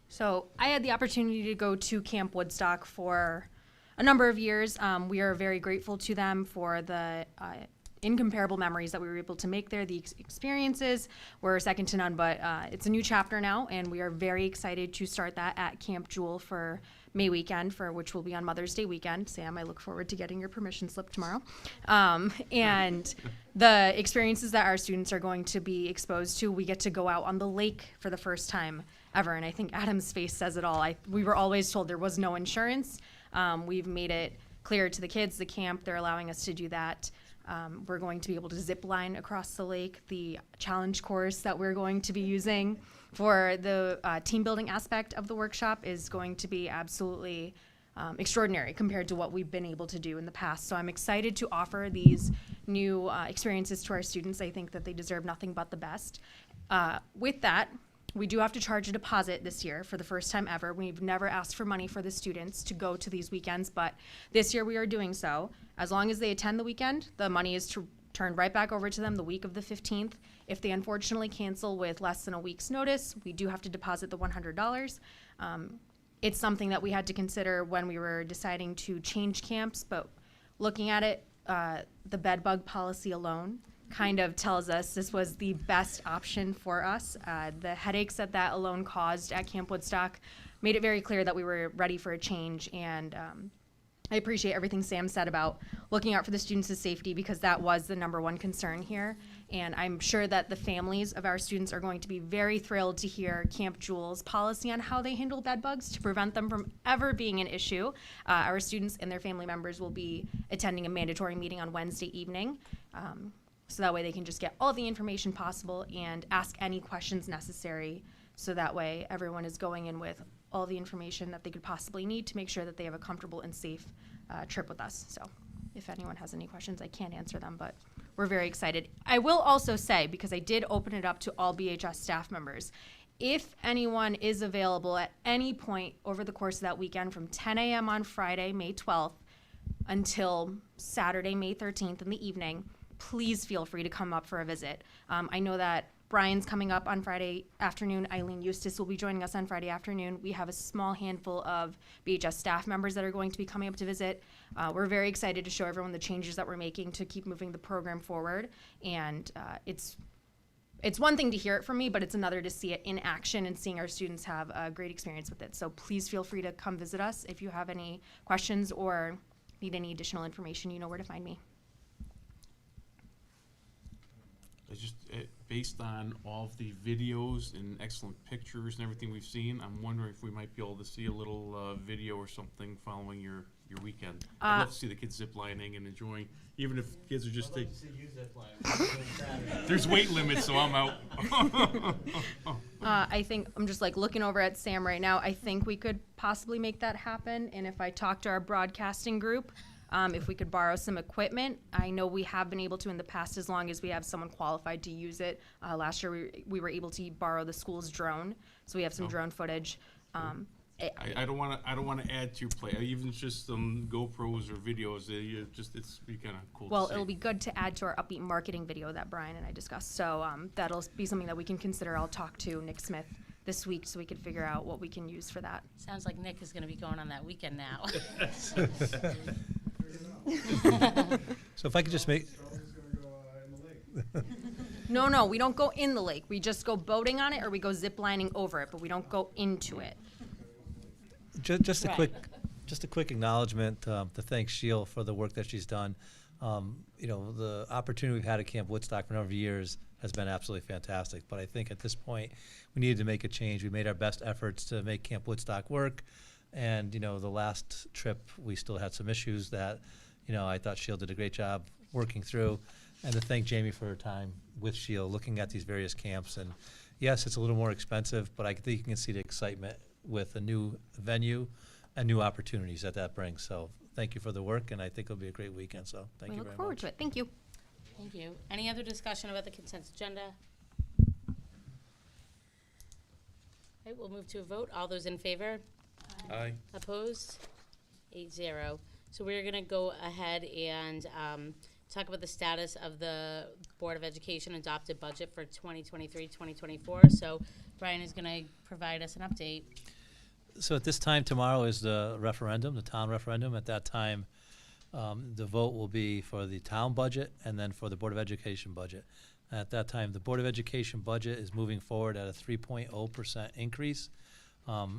So I had the opportunity to go to Camp Woodstock for a number of years. We are very grateful to them for the incomparable memories that we were able to make there. The experiences were second to none, but it's a new chapter now, and we are very excited to start that at Camp Jewel for May weekend, for which will be on Mother's Day weekend. Sam, I look forward to getting your permission slip tomorrow. And the experiences that our students are going to be exposed to, we get to go out on the lake for the first time ever, and I think Adam's face says it all. We were always told there was no insurance. We've made it clear to the kids, the camp, they're allowing us to do that. We're going to be able to zip line across the lake. The challenge course that we're going to be using for the team building aspect of the workshop is going to be absolutely extraordinary compared to what we've been able to do in the past. So I'm excited to offer these new experiences to our students. I think that they deserve nothing but the best. With that, we do have to charge a deposit this year for the first time ever. We've never asked for money for the students to go to these weekends, but this year we are doing so. As long as they attend the weekend, the money is turned right back over to them the week of the 15th. If they unfortunately cancel with less than a week's notice, we do have to deposit the $100. It's something that we had to consider when we were deciding to change camps, but looking at it, the bed bug policy alone kind of tells us this was the best option for us. The headaches that alone caused at Camp Woodstock made it very clear that we were ready for a change, and I appreciate everything Sam said about looking out for the students' safety, because that was the number one concern here. And I'm sure that the families of our students are going to be very thrilled to hear Camp Jewel's policy on how they handle bed bugs to prevent them from ever being an issue. Our students and their family members will be attending a mandatory meeting on Wednesday evening. So that way they can just get all the information possible and ask any questions necessary. So that way everyone is going in with all the information that they could possibly need to make sure that they have a comfortable and safe trip with us. So if anyone has any questions, I can't answer them, but we're very excited. I will also say, because I did open it up to all BHS staff members, if anyone is available at any point over the course of that weekend from 10 a.m. on Friday, May 12th, until Saturday, May 13th in the evening, please feel free to come up for a visit. I know that Brian's coming up on Friday afternoon. Eileen Eustace will be joining us on Friday afternoon. We have a small handful of BHS staff members that are going to be coming up to visit. We're very excited to show everyone the changes that we're making to keep moving the program forward. And it's one thing to hear it from me, but it's another to see it in action and seeing our students have a great experience with it. So please feel free to come visit us. If you have any questions or need any additional information, you know where to find me. It's just, based on all of the videos and excellent pictures and everything we've seen, I'm wondering if we might be able to see a little video or something following your weekend. I'd love to see the kids zip lining and enjoying, even if kids are just taking. There's weight limits, so I'm out. I think I'm just like looking over at Sam right now. I think we could possibly make that happen. And if I talk to our broadcasting group, if we could borrow some equipment, I know we have been able to in the past as long as we have someone qualified to use it. Last year we were able to borrow the school's drone, so we have some drone footage. I don't want to add to your play. Even just some GoPros or videos. It's be kind of cool. Well, to see. it'll be good to add to our upbeat marketing video that Brian and I discussed. So that'll be something that we can consider. I'll talk to Nick Smith this week so we can figure out what we can use for that. Sounds like Nick is going to be going on that weekend now. So if I could just make. No, we don't go in the lake. We just go boating on it, or we go zip lining over it, but we don't go into it. Just a Right. quick acknowledgement to thank Sheil for the work that she's done. The opportunity we've had at Camp Woodstock for a number of years has been absolutely fantastic. But I think at this point, we needed to make a change. We made our best efforts to make Camp Woodstock work. And, the last trip, we still had some issues that, I thought Sheil did a great job working through. And to thank Jamie for her time with Sheil, looking at these various camps. And yes, it's a little more expensive, but I think you can see the excitement with a new venue and new opportunities that brings. So thank you for the work, and I think it'll be a great weekend. So thank We you look very forward much. to it. Thank you. Thank you. Any other discussion about the consent agenda? Okay, we'll move to a vote. All those in favor? Aye. Opposed? 8-0. So we're going to go ahead and talk about the status of the Board of Education adopted budget for 2023-2024. So Brian is going to provide us an update. So at this time tomorrow is the referendum, the town referendum. At that time, the vote will be for the town budget and then for the Board of Education budget. At that time, the Board of Education budget is moving forward at a 3.0% increase.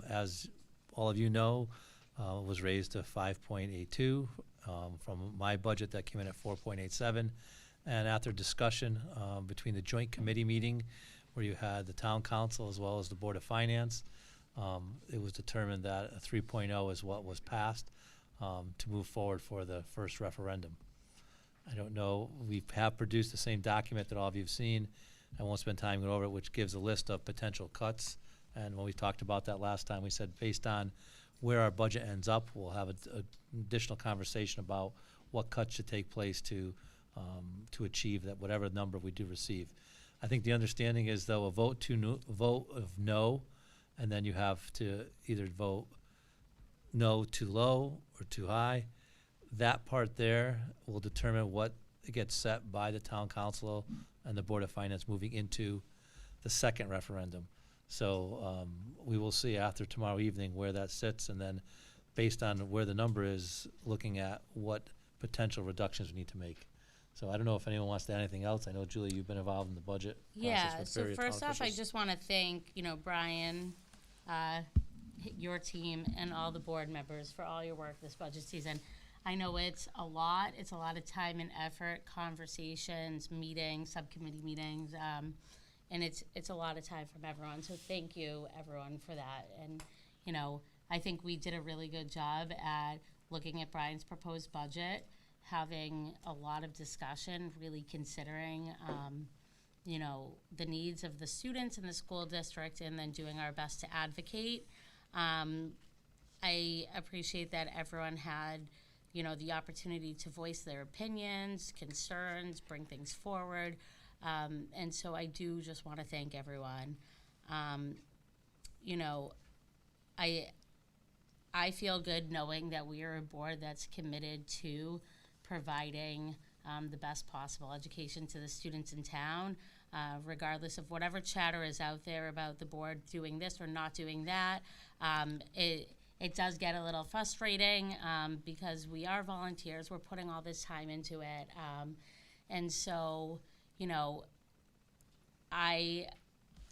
As all of you know, it was raised to 5.82 from my budget that came in at 4.87. And after discussion between the joint committee meeting where you had the town council as well as the Board of Finance, it was determined that a 3.0 is what was passed to move forward for the first referendum. I don't know, we have produced the same document that all of you have seen. I won't spend time going over it, which gives a list of potential cuts. And when we talked about that last time, we said based on where our budget ends up, we'll have an additional conversation about what cuts should take place to achieve that whatever number we do receive. I think the understanding is though a vote of no, and then you have to either vote no too low or too high. That part there will determine what gets set by the town council and the Board of Finance moving into the second referendum. So we will see after tomorrow evening where that sits, and then based on where the number is, looking at what potential reductions we need to make. So I don't know if anyone wants to add anything else. I know, Julie, you've been involved in the budget process Yeah, with so various first town off, I officials. just want to thank, Brian, your team, and all the board members for all your work this budget season. I know it's a lot. It's a lot of time and effort, conversations, meetings, subcommittee meetings, and it's a lot of time from everyone. So thank you, everyone, for that. And, I think we did a really good job at looking at Brian's proposed budget, having a lot of discussion, really considering, the needs of the students in the school district, and then doing our best to advocate. I appreciate that everyone had, the opportunity to voice their opinions, concerns, bring things forward. And so I do just want to thank everyone. I feel good knowing that we are a board that's committed to providing the best possible education to the students in town, regardless of whatever chatter is out there about the board doing this or not doing that. It does get a little frustrating because we are volunteers. We're putting all this time into it. And so, I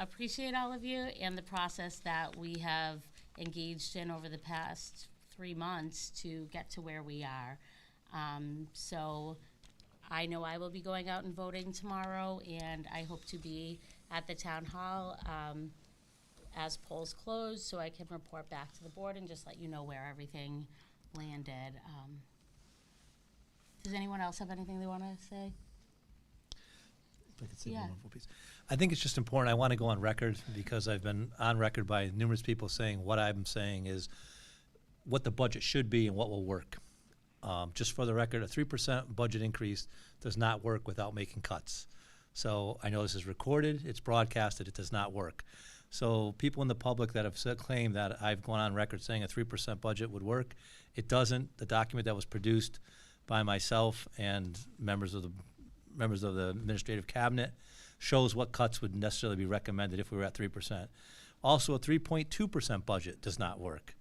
appreciate all of you and the process that we have engaged in over the past 3 months to get to where we are. So I know I will be going out and voting tomorrow, and I hope to be at the town hall as polls close, so I can report back to the board and just let you know where everything landed. Does anyone else have anything they want to say? If I could say Yeah. one more piece. I think it's just important. I want to go on record because I've been on record by numerous people saying what I'm saying is what the budget should be and what will work. Just for the record, a 3% budget increase does not work without making cuts. So I know this is recorded, it's broadcasted, it does not work. So people in the public that have claimed that I've gone on record saying a 3% budget would work, it doesn't. The document that was produced by myself and members of the administrative cabinet shows what cuts would necessarily be recommended if we were at 3%. Also, a 3.2% budget does not work.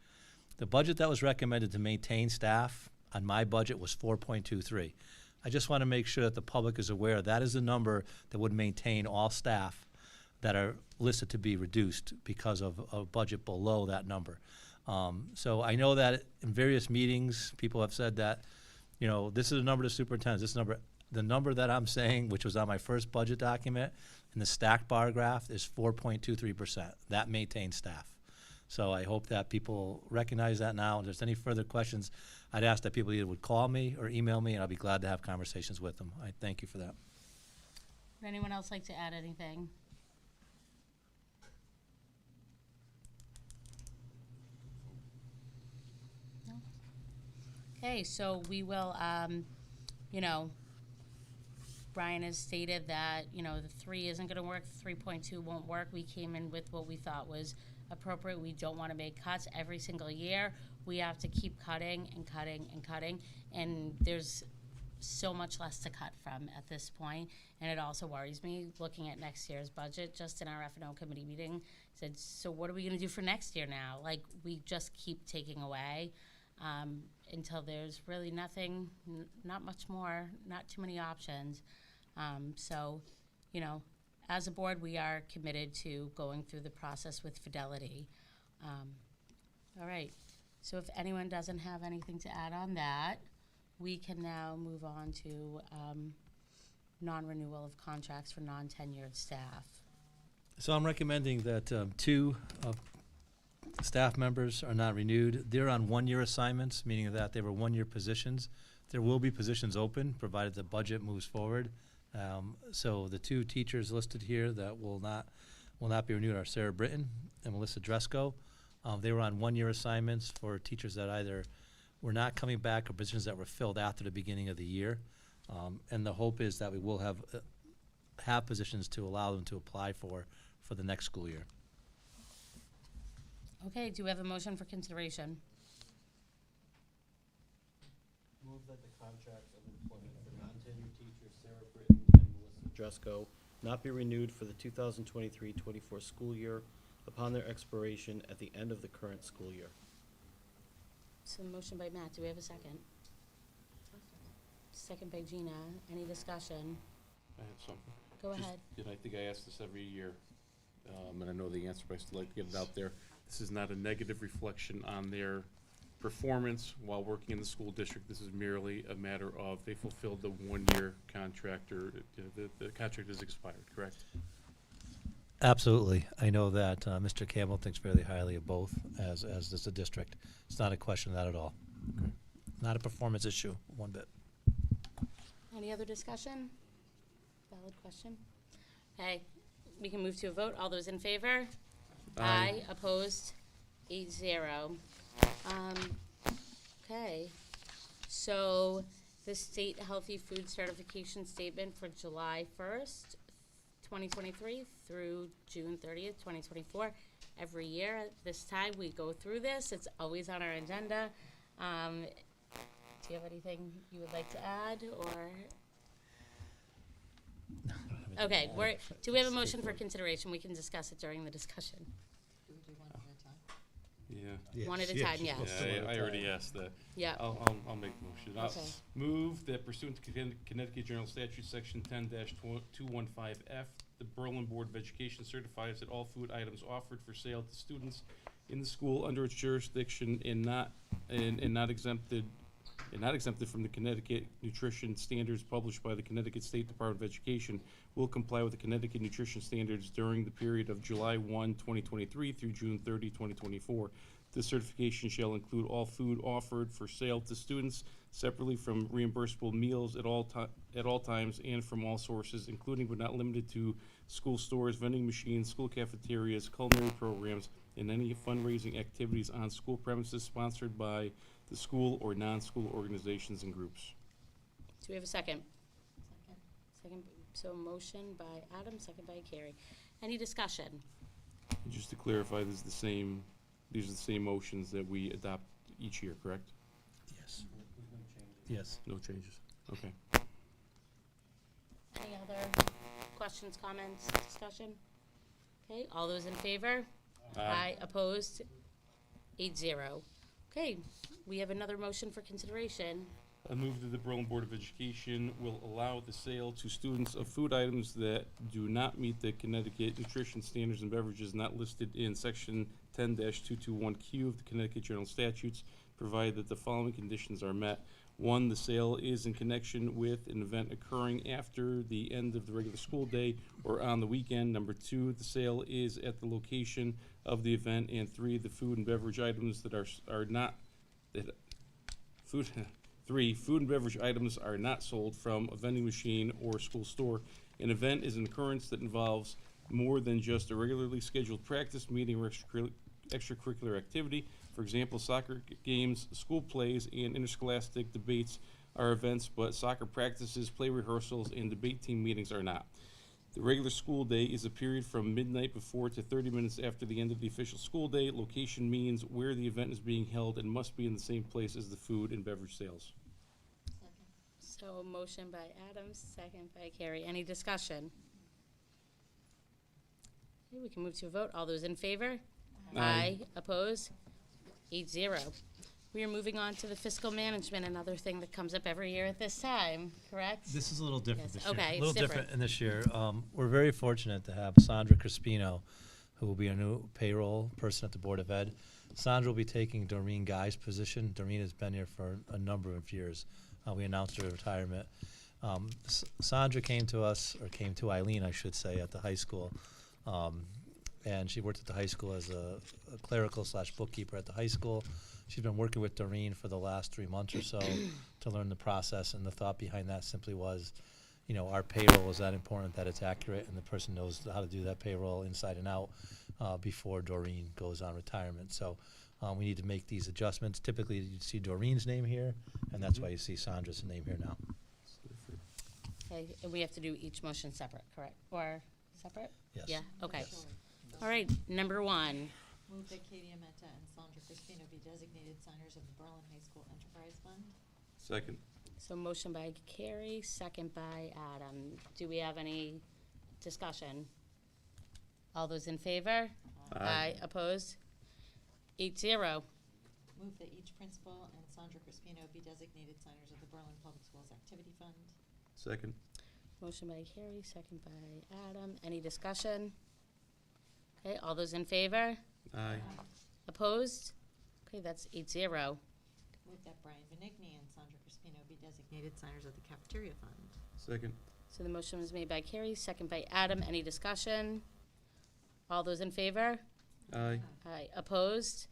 The budget that was recommended to maintain staff on my budget was 4.23. I just want to make sure that the public is aware that is the number that would maintain all staff that are listed to be reduced because of a budget below that number. So I know that in various meetings, people have said that, you know, this is a number to superintendents, this number. The number that I'm saying, which was on my first budget document, in the stacked bar graph, is 4.23%. That maintains staff. So I hope that people recognize that now. If there's any further questions, I'd ask that people either would call me or email me, and I'll be glad to have conversations with them. I thank you for that. Would anyone else like to add anything? No? Okay, so we will, you know, Brian has stated that, you know, the 3 isn't gonna work, 3.2 won't work. We came in with what we thought was appropriate. We don't wanna make cuts every single year. We have to keep cutting and cutting and cutting, and there's so much less to cut from at this point. And it also worries me, looking at next year's budget, just in our F&O committee meeting, said, so what are we gonna do for next year now? Like, we just keep taking away, until there's really nothing, not much more, not too many options. So, you know, as a board, we are committed to going through the process with fidelity. All right, so if anyone doesn't have anything to add on that, we can now move on to non-renewal of contracts for non-tenured staff. So I'm recommending that 2 staff members are not renewed. They're on 1-year assignments, meaning that they were 1-year positions. There will be positions open, provided the budget moves forward. So the 2 teachers listed here that will not be renewed are Sarah Britton and Melissa Dresko. They were on 1-year assignments for teachers that either were not coming back or positions that were filled after the beginning of the year. And the hope is that we will have positions to allow them to apply for the next school year. Okay, do we have a motion for consideration? Move that the contracts of employment for non-tenured teachers Sarah Britton and Melissa Dresko not be renewed for the 2023-24 school year upon their expiration at the end of the current school year. So motion by Matt, do we have a second? Second by Gina, any discussion? I have something. Go Just- ahead. And I think I ask this every year, and I know the answer, but I still like to get it out there. This is not a negative reflection on their performance while working in the school district. This is merely a matter of they fulfilled the 1-year contract, or the contract is expired, correct? Absolutely. I know that Mr. Campbell thinks fairly highly of both, as does the district. It's not a question of that at all. Not a performance issue, one bit. Any other discussion? Valid question. Okay, we can move to a vote. All those in favor? Aye. Opposed? 8-0. Okay, so the state healthy food certification statement for July 1st, 2023 through June 30th, 2024. Every year at this time, we go through this. It's always on our agenda. Do you have anything you would like to add, or? Okay, do we have a motion for consideration? We can discuss it during the discussion. Yeah. One at a time, yes. Yeah, I already asked that. Yeah. I'll make the motion. I'll Okay. move that pursuant to Connecticut General Statute, Section 10-215F, the Berlin Board of Education certifies that all food items offered for sale to students in the school under its jurisdiction and not exempted and not exempted from the Connecticut nutrition standards published by the Connecticut State Department of Education will comply with the Connecticut nutrition standards during the period of July 1, 2023 through June 30, 2024. This certification shall include all food offered for sale to students separately from reimbursable meals at all times and from all sources, including but not limited to school stores, vending machines, school cafeterias, culinary programs, and any fundraising activities on school premises sponsored by the school or non-school organizations and groups. Do we have a second? Second, so motion by Adam, second by Carrie. Any discussion? And just to clarify, these are the same motions that we adopt each year, correct? Yes. Yes. No changes. Okay. Any other questions, comments, discussion? Okay, all those in favor? Aye. Opposed? 8-0. Okay, we have another motion for consideration. I move that the Berlin Board of Education will allow the sale to students of food items that do not meet the Connecticut nutrition standards and beverages not listed in section 10-221Q of the Connecticut General Statutes, provided that the following conditions are met. 1, the sale is in connection with an event occurring after the end of the regular school day or on the weekend. Number 2, the sale is at the location of the event. And 3, the food and beverage items that are not food. 3, food and beverage items are not sold from a vending machine or school store. An event is an occurrence that involves more than just a regularly scheduled practice, meeting, or extracurricular activity. For example, soccer games, school plays, and interscholastic debates are events, but soccer practices, play rehearsals, and debate team meetings are not. The regular school day is a period from midnight before to 30 minutes after the end of the official school day. Location means where the event is being held and must be in the same place as the food and beverage sales. So motion by Adams, second by Carrie. Any discussion? Okay, we can move to a vote. All those in favor? Aye. Opposed? 8-0. We are moving on to the fiscal management, another thing that comes up every year at this time, correct? This is a little different Yes, this year. okay, A little it's different different. in this year. We're very fortunate to have Sandra Crispino, who will be our new payroll person at the Board of Ed. Sandra will be taking Doreen Guy's position. Doreen has been here for a number of years. We announced her retirement. Sandra came to us, or came to Eileen, I should say, at the high school. And she worked at the high school as a clerical / bookkeeper at the high school. She's been working with Doreen for the last 3 months or so to learn the process, and the thought behind that simply was, you know, our payroll is that important that it's accurate and the person knows how to do that payroll inside and out before Doreen goes on retirement. So we need to make these adjustments. Typically, you see Doreen's name here, and that's why you see Sandra's name here now. Okay, and we have to do each motion separate, correct? Or separate? Yes. Yeah, okay. All right, number 1. Move that Katie Amenta and Sandra Crispino be designated signers of the Berlin High School Enterprise Fund. Second. So motion by Carrie, second by Adam. Do we have any discussion? All those in favor? Aye. Opposed? 8-0. Move that each principal and Sandra Crispino be designated signers of the Berlin Public Schools Activity Fund. Second. Motion by Carrie, second by Adam. Any discussion? Okay, all those in favor? Aye. Opposed? Okay, that's 8-0. Move that Brian Benigni and Sandra Crispino be designated signers of the Cafeteria Fund. Second. So the motion was made by Carrie, second by Adam. Any discussion? All those in favor? Aye. Aye. Opposed?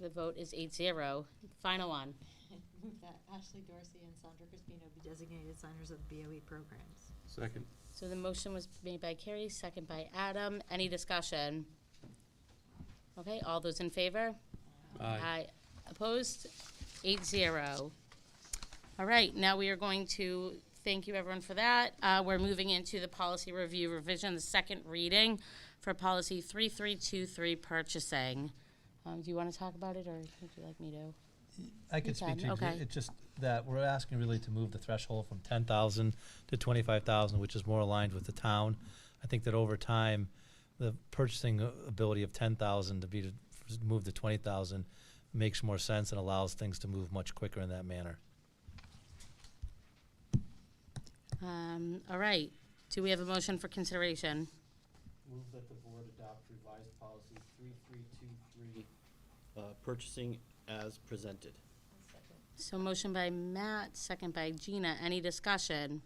The vote is 8-0. Final one. Move that Ashley Dorsey and Sandra Crispino be designated signers of the BOE programs. Second. So the motion was made by Carrie, second by Adam. Any discussion? Okay, all those in favor? Aye. Opposed? 8-0. All right, now we are going to, thank you everyone for that. We're moving into the policy review revision, the second reading for policy 3323 purchasing. Do you want to talk about it, or would you like me to? I could speak to you. Okay. It's just that we're asking really to move the threshold from 10,000 to 25,000, which is more aligned with the town. I think that over time, the purchasing ability of 10,000 to be moved to 20,000 makes more sense and allows things to move much quicker in that manner. All right. Do we have a motion for consideration? Move that the board adopt revised policy 3323, purchasing as presented. So motion by Matt, second by Gina. Any discussion?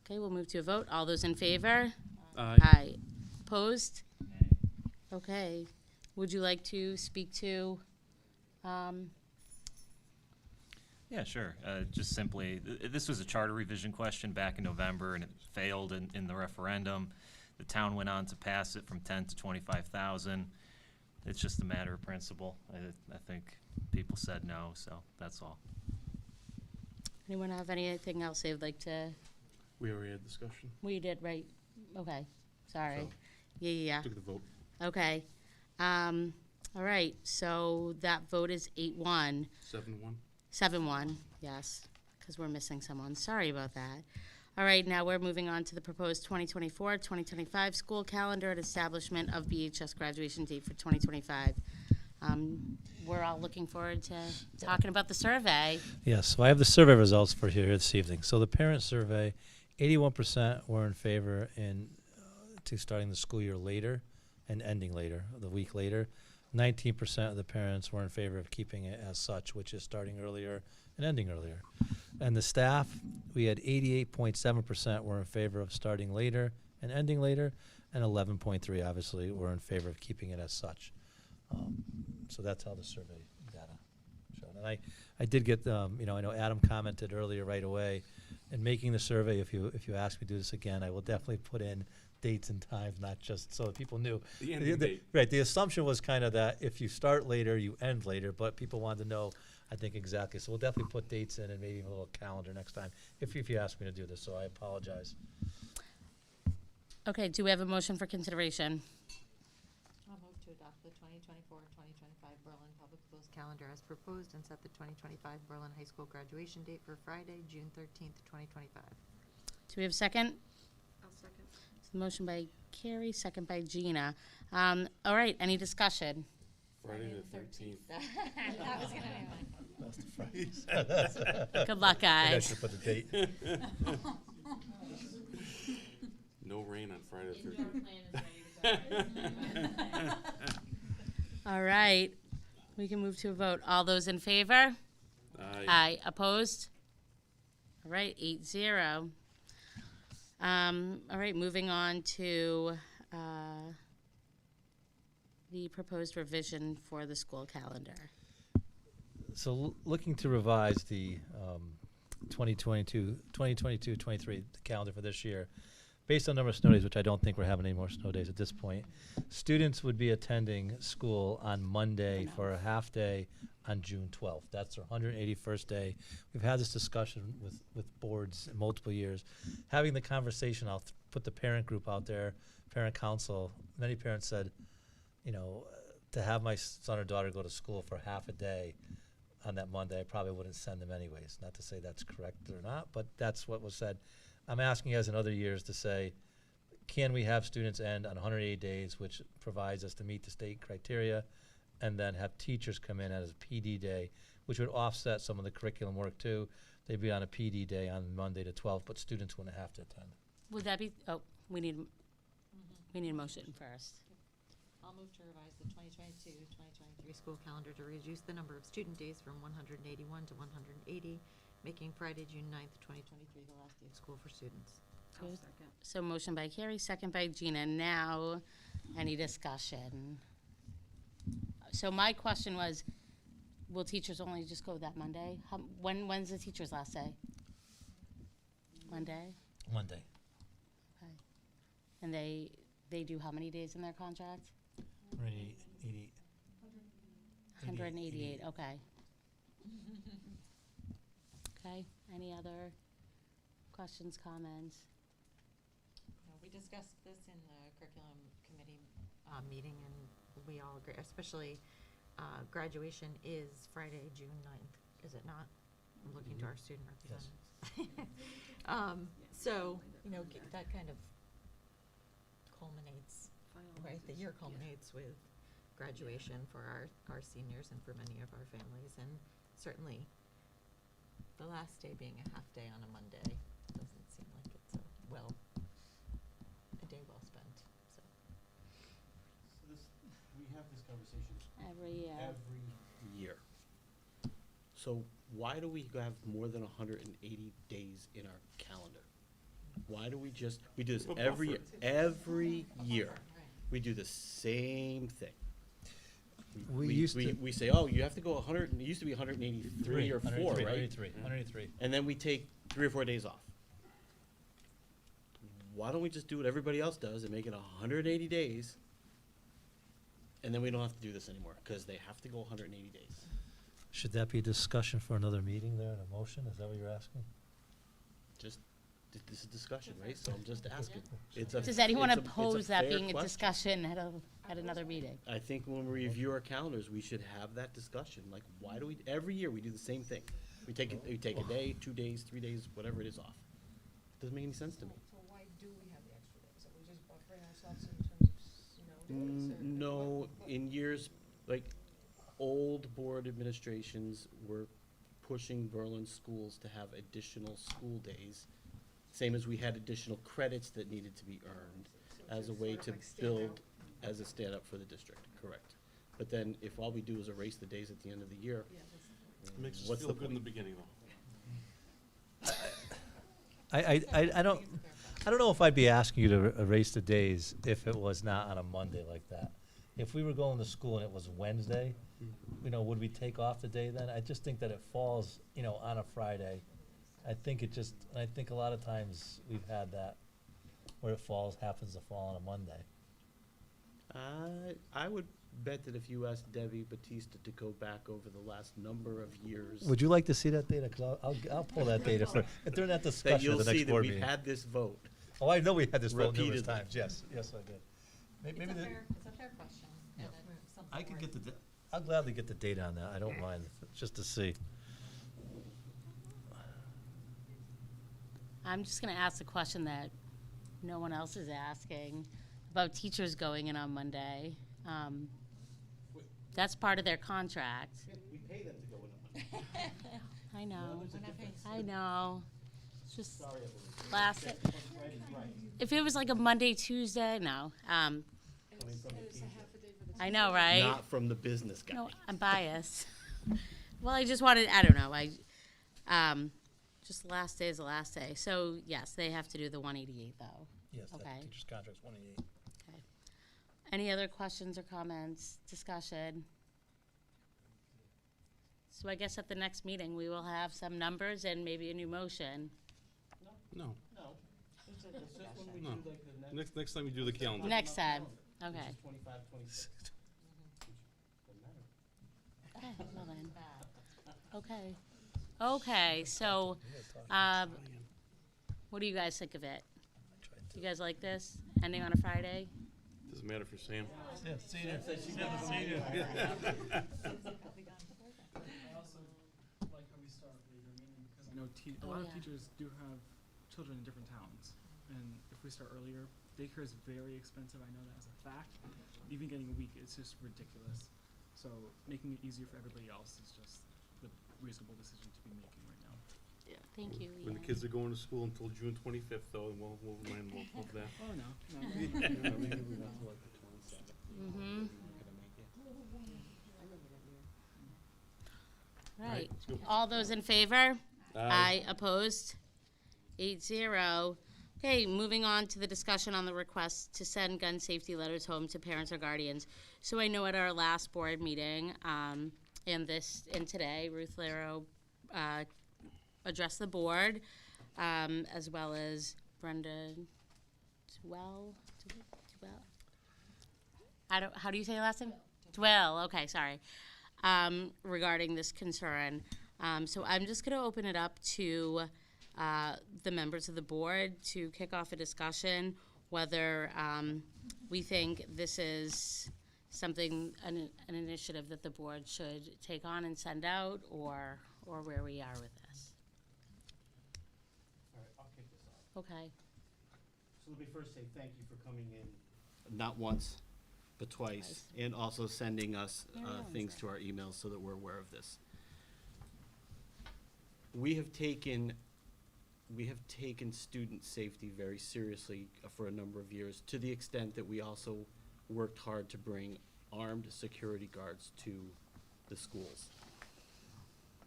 Okay, we'll move to a vote. All those in favor? Aye. Opposed? Okay. Would you like to speak to, Yeah, sure. Just simply, this was a charter revision question back in November, and it failed in the referendum. The town went on to pass it from 10 to 25,000. It's just a matter of principle. I think people said no, so that's all. anyone have anything else they'd like to? We already had discussion. We did, right? Okay, sorry. So, Yeah. Took the vote. Okay. All right, so that vote is 8-1. 7-1. 7-1, yes, because we're missing someone. Sorry about that. All right, now we're moving on to the proposed 2024-2025 school calendar and establishment of BHS graduation date for 2025. We're all looking forward to talking about the survey. Yes, so I have the survey results for here this evening. So the parent survey, 81% were in favor to starting the school year later and ending later, the week later. 19% of the parents were in favor of keeping it as such, which is starting earlier and ending earlier. And the staff, we had 88.7% were in favor of starting later and ending later, and 11.3 obviously were in favor of keeping it as such. So that's how the survey data showed. And I did get, I know Adam commented earlier right away, in making the survey, if you ask me to do this again, I will definitely put in dates and times, not just so that people knew. The ending date. Right, the assumption was kind of that if you start later, you end later, but people wanted to know, I think, exactly. So we'll definitely put dates in and maybe a little calendar next time, if you ask me to do this, so I apologize. Okay, do we have a motion for consideration? I'll move to adopt the 2024-2025 Berlin Public Schools calendar as proposed and set the 2025 Berlin High School graduation date for Friday, June 13th, 2025. Do we have a second? I'll second. So motion by Carrie, second by Gina. All right, any discussion? Friday the 13th. That was gonna be mine. That's the Friday. Good luck, guys. I should put the date. No rain on Friday the 13th. All right, we can move to a vote. All those in favor? Aye. Opposed? All right, 8-0. All right, moving on to the proposed revision for the school calendar. So looking to revise the 2022-23 calendar for this year, based on number of snow days, which I don't think we're having any more snow days at this point, students would be attending school on Monday for a half day on June 12th. That's their 181st day. We've had this discussion with boards in multiple years. Having the conversation, I'll put the parent group out there, parent council. Many parents said, to have my son or daughter go to school for half a day on that Monday, I probably wouldn't send them anyways. Not to say that's correct or not, but that's what was said. I'm asking, as in other years, to say, can we have students end on 180 days, which provides us to meet the state criteria, and then have teachers come in as a PD day, which would offset some of the curriculum work too. They'd be on a PD day on Monday to 12th, but students wouldn't have to attend. Would that be, we need a motion first. I'll move to revise the 2022-2023 school calendar to reduce the number of student days from 181 to 180, making Friday, June 9th, 2023 the last day of school for students. I'll second. So motion by Carrie, second by Gina. Now, any discussion? So my question was, will teachers only just go that Monday? When's the teacher's last day? Monday? Monday. Okay. And they do how many days in their contract? 188, okay. Okay, any other questions, comments? We discussed this in the curriculum committee meeting, and we all agree, especially graduation is Friday, June 9th, is it not? I'm looking to our student representatives. So, that kind of culminates, right? The year culminates with graduation for our seniors and for many of our families, and certainly the last day being a half day on a Monday doesn't seem like it's a day well spent. So We have this conversation Every year. every year. So why do we have more than 180 days in our calendar? Why do we do this A every buffer. every year? We do the same thing. We say, oh, you have to go 100. It used to be 183 or 4, right? 183. And then we take 3 or 4 days off. Why don't we just do what everybody else does and make it 180 days? And then we don't have to do this anymore because they have to go 180 days. Should that be a discussion for another meeting there, and a motion? Is that what you're asking? Just this is discussion, right? So I'm just asking. Does anyone it's a oppose that fair being a question. discussion at another meeting? I think when we review our calendars, we should have that discussion. Like, why do we, every year, we do the same thing? We take a day, 2 days, 3 days, whatever it is off. Doesn't make any sense to me. So why do we have the extra days? Are we just buffering ourselves in terms of, days? Or No, in years, like, old board administrations were pushing Berlin schools to have additional school days, same as we had additional credits that needed to be earned as a way to build as a stand-up for the district, correct. But then if all we do is erase the days at the end of the year, It makes us what's feel the good in the point? beginning, though. I don't know if I'd be asking you to erase the days if it was not on a Monday like that. If we were going to school and it was Wednesday, would we take off the day then? I just think that it falls, on a Friday. I think a lot of times we've had that where it happens to fall on a Monday. I would bet that if you asked Debbie Batista to go back over the last number of years. Would you like to see that data? Because I'll pull that data during that That discussion you'll at the see next that board we've meeting. had this vote. Oh, I know we had this vote numerous repeatedly. times, yes, I did. Maybe It's a the- fair question. Yeah. And it's something I can worth- get I'll gladly get the data on that, I don't mind, just to see. I'm just gonna ask a question that no one else is asking about teachers going in on Monday. That's part of their contract. We pay them to go in on Monday. I know, there's a difference. I know. It's just Sorry, everyone. last, if it was like a Monday, Tuesday, no. Coming from the teacher. I know, right? Not from the business guy. No, I'm biased. Well, I just wanted, I don't know, just the last day is the last day. So, yes, they have to do the 188 though. Yes, that Okay. teacher's contract's 188. Okay. Any other questions or comments, discussion? So I guess at the next meeting, we will have some numbers and maybe a new motion. No. No. It's just when we No. do like the next. Next time we do the calendar. Next time, okay. Which is 25, 26. Doesn't matter. Okay, well then. Okay. Okay, so, what do you guys think of it? You guys like this, ending on a Friday? Doesn't matter for Sam. Yeah, senior. I also like how we start later, meaning because I know a Oh, lot of yeah. teachers do have children in different towns, and if we start earlier, daycare is very expensive. I know that as a fact. Even getting a week is just ridiculous. So making it easier for everybody else is just the reasonable decision to be making right now. Thank you, When the Ian. kids are going to school until June 25th, though, and we'll remind them of that. Oh no, no. Maybe we went to like the 27th. Mm-hmm. Right. let's go. All those in favor? Aye. Opposed? 8-0. Okay, moving on to the discussion on the request to send gun safety letters home to parents or guardians. So I know at our last board meeting, and today, Ruth Laro, addressed the board, as well as Brenda Dwell. How do you say your last name? Dwell, okay, sorry. Regarding this concern. So I'm just gonna open it up to the members of the board to kick off a discussion whether we think this is something, an initiative that the board should take on and send out, or where we are with this. All right, I'll kick this off. Okay. So let me first say thank you for coming in. Not once, but twice, and also sending us things to our emails so that we're aware of this. We have taken student safety very seriously for a number of years, to the extent that we also worked hard to bring armed security guards to the schools.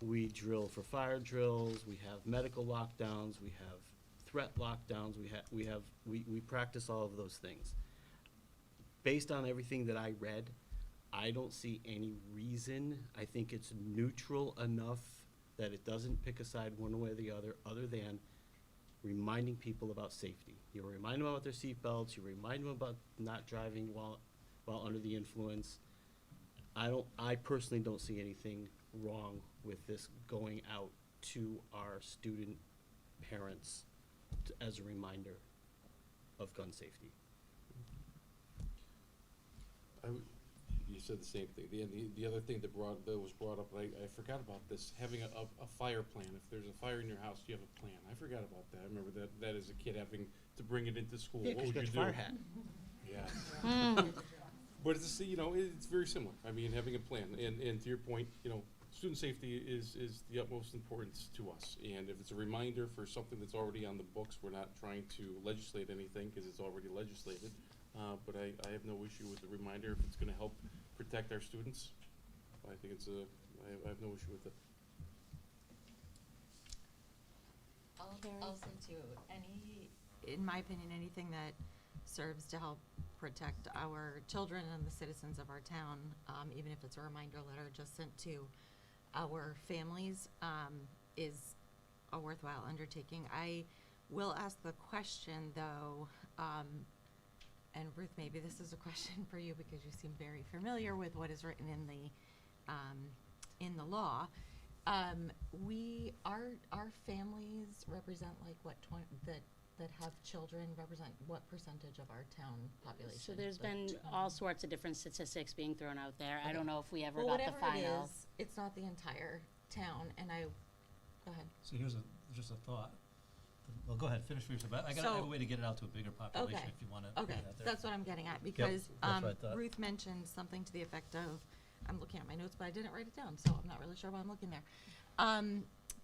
We drill for fire drills, we have medical lockdowns, we have threat lockdowns, we practice all of those things. Based on everything that I read, I don't see any reason. I think it's neutral enough that it doesn't pick a side one way or the other than reminding people about safety. You remind them about their seatbelts, you remind them about not driving while under the influence. I personally don't see anything wrong with this going out to our student parents as a reminder of gun safety. You said the same thing. The other thing that was brought up, and I forgot about this, having a fire plan. If there's a fire in your house, you have a plan. I forgot about that. I remember that as a kid, having to bring it into school. Yeah, What 'cause would you you got your do? fire hat. Yeah. But it's, it's very similar. I mean, having a plan. And to your point, student safety is the utmost importance to us. And if it's a reminder for something that's already on the books, we're not trying to legislate anything because it's already legislated. But I have no issue with the reminder if it's going to help protect our students. I think I have no issue with it. Also too, in my opinion, anything that serves to help protect our children and the citizens of our town, even if it's a reminder letter just sent to our families, is a worthwhile undertaking. I will ask the question though, and Ruth, maybe this is a question for you because you seem very familiar with what is written in the law. Our families represent like what that have children represent what percentage of our town population? So there's Like been all sorts of different statistics being thrown out there. I Okay. don't know if we ever Well, got the whatever it final. is, it's not the entire town, and go ahead. So here's just a thought. Well, go ahead, finish yours, but I have a way to get it out to a bigger population Okay. if you wanna. Okay, get it out there. that's what I'm getting at, because that's what I thought. Ruth mentioned something to the effect of, I'm looking at my notes, but I didn't write it down, so I'm not really sure why I'm looking there.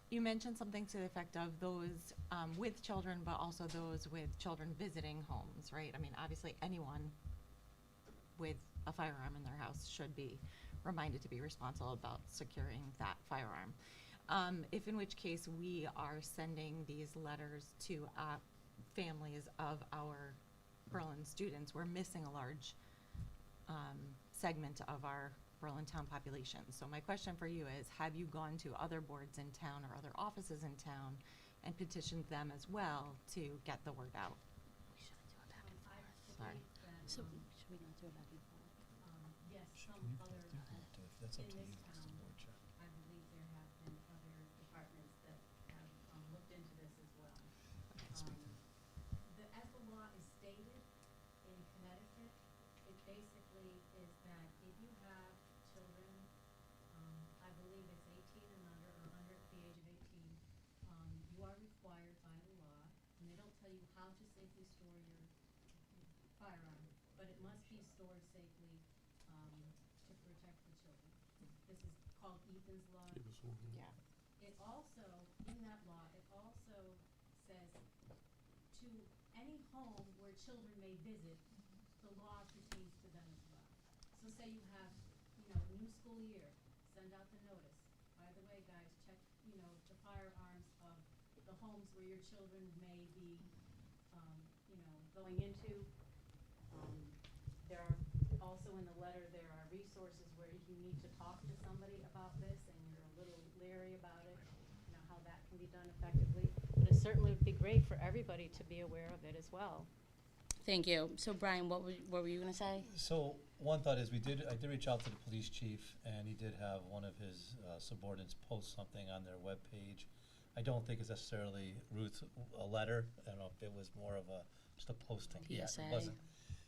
You mentioned something to the effect of those with children, but also those with children visiting homes, right? I mean, obviously, anyone with a firearm in their house should be reminded to be responsible about securing that firearm. If in which case we are sending these letters to families of our Berlin students, we're missing a large segment of our Berlin town population. So my question for you is, have you gone to other boards in town or other offices in town and petitioned them as well to get the word out? Sorry. So should we not do it back and forth? Yes, some other, That's up in to this you, town, it's the board chair. I believe there have been other departments that have looked into this as well. As the law is stated in Connecticut, it basically is that if you have children, I believe it's 18 and under, or under the age of 18, you are required by the law, and they don't tell you how to safely store your firearm, but it must be stored safely to protect the children. This is called Ethan's Law. Yeah. It also, in that law, it also says to any home where children may visit, the law pertains to them as well. So say you have, a new school year, send out the notice. By the way, guys, check, the firearms of the homes where your children may be, going into. There are also in the letter, there are resources where if you need to talk to somebody about this and you're a little leery about it, how that can be done effectively. But it certainly would be great for everybody to be aware of it as well. Thank you. So Brian, what were you gonna say? So one thought is I did reach out to the police chief, and he did have one of his subordinates post something on their webpage. I don't think it's necessarily, Ruth, a letter. I don't know if it was more of just a posting. Yeah, PSA. it wasn't.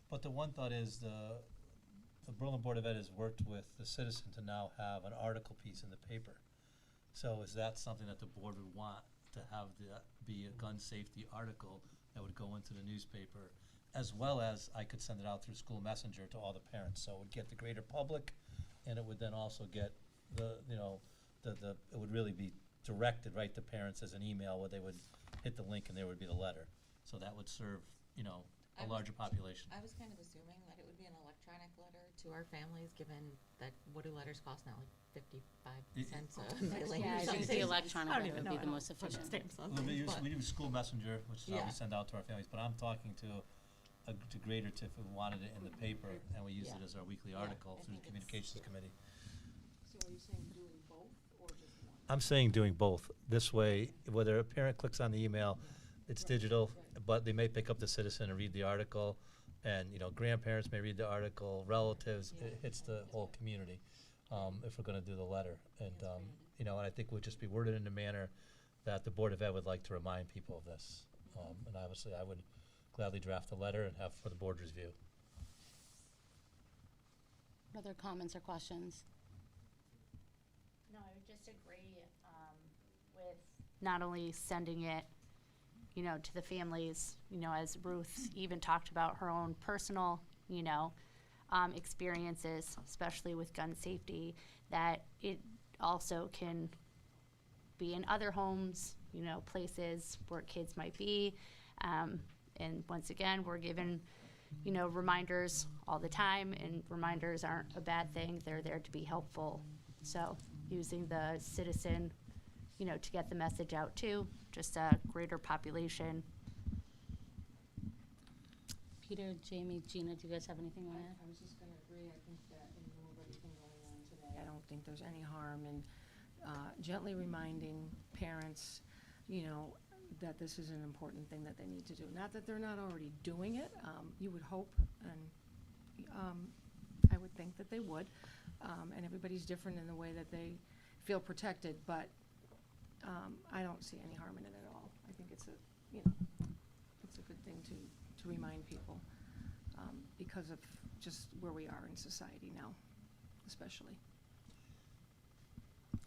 But the one thought is the Berlin Board of Ed has worked with the Citizen to now have an article piece in the paper. So is that something that the board would want to have be a gun safety article that would go into the newspaper, as well as I could send it out through school messenger to all the parents, so it would get the greater public, and it would then also get it would really be directed right to parents as an email where they would hit the link and there would be the letter. So that would serve, a larger population. I was kind of assuming that it would be an electronic letter to our families, given that, what do letters cost now, like 55 cents a mailing Yeah, or I think the something? electronic I don't letter even would be know, the I most don't put efficient. stamps on Well, we things, use, but- we use school messenger, which is how Yeah. we send out to our families, but I'm talking to greater if we wanted it in the paper, and we use it Yeah. as our weekly Yeah, article I through the think it's- communications committee. So are you saying doing both or just one? I'm saying doing both. This way, whether a parent clicks on the email, it's digital, but they may pick up the Citizen and read the article, and, you know, grandparents may read the article, relatives, it hits the whole community, if we're gonna do the letter. And, you know, and I think it would just be worded in a manner that the Board of Ed would like to remind people of this. And obviously, I would gladly draft a letter and have for the board review. Other comments or questions? No, I would just agree with not only sending it, you know, to the families, you know, as Ruth even talked about her own personal, you know, experiences, especially with gun safety, that it also can be in other homes, you know, places where kids might be. And once again, we're given, you know, reminders all the time, and reminders aren't a bad thing. They're there to be helpful. So using the Citizen, you know, to get the message out too, just a greater population. Peter, Jamie, Gina, do you guys have anything on that? I was just gonna agree, I think that in lieu of everything going on today, I don't think there's any harm in gently reminding parents, you know, that this is an important thing that they need to do. Not that they're not already doing it, you would hope, and I would think that they would. And everybody's different in the way that they feel protected, but I don't see any harm in it at all. I think it's it's a good thing to remind people, because of just where we are in society now, especially.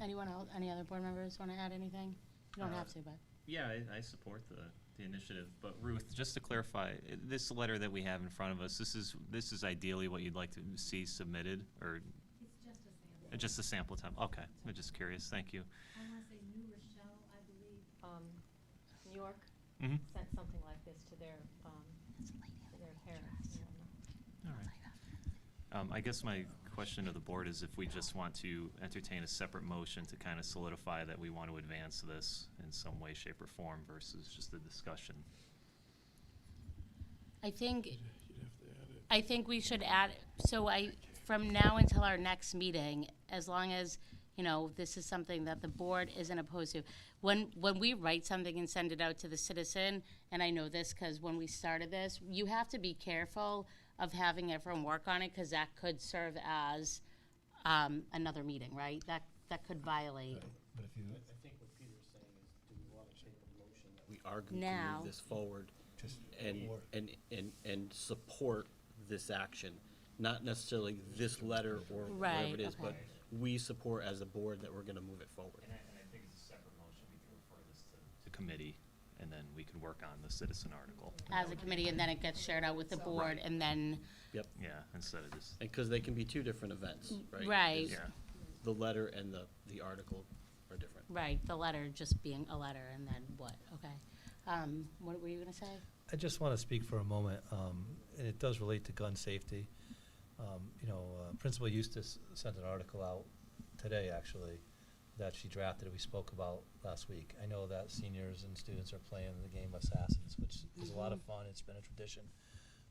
Anyone else, any other board members want to add anything? You don't have to, but. Yeah, I support the initiative, but Ruth, just to clarify, this letter that we have in front of us, this is ideally what you'd like to see submitted, or? It's just a sample. Just a sample time, okay, I'm just curious, thank you. I wanna say New Rochelle, I believe, New York Mhm. sent something like this to their parents. All right. I guess my question to the board is if we just want to entertain a separate motion to kind of solidify that we want to advance this in some way, shape, or form versus just a discussion. I think we should add, so from now until our next meeting, as long as, you know, this is something that the board isn't opposed to. When we write something and send it out to the Citizen, and I know this because when we started this, you have to be careful of having everyone work on it, because that could serve as another meeting, right? That could violate. But if you, I think what Peter's saying is, do we want to take a motion that we are going to Now. move this forward Just and, support. and support this action? Not necessarily this letter or whatever Right, it is, but okay. we support as a board that we're going to move it forward. And I think it's a separate motion, we can refer this to committee, and then we can work on the Citizen article. As a committee, and then it gets shared out with the board, and then, Yep. Yeah, instead of just, Because they can be two different events, right? Right. It's- yeah. The letter and the article are different. right, the letter just being a letter, and then what, okay. What were you gonna say? I just want to speak for a moment, and it does relate to gun safety. You know, Principal Eustace sent an article out today, actually, that she drafted, we spoke about last week. I know that seniors and students are playing the game Assassins, which is a lot of fun, it's been a tradition.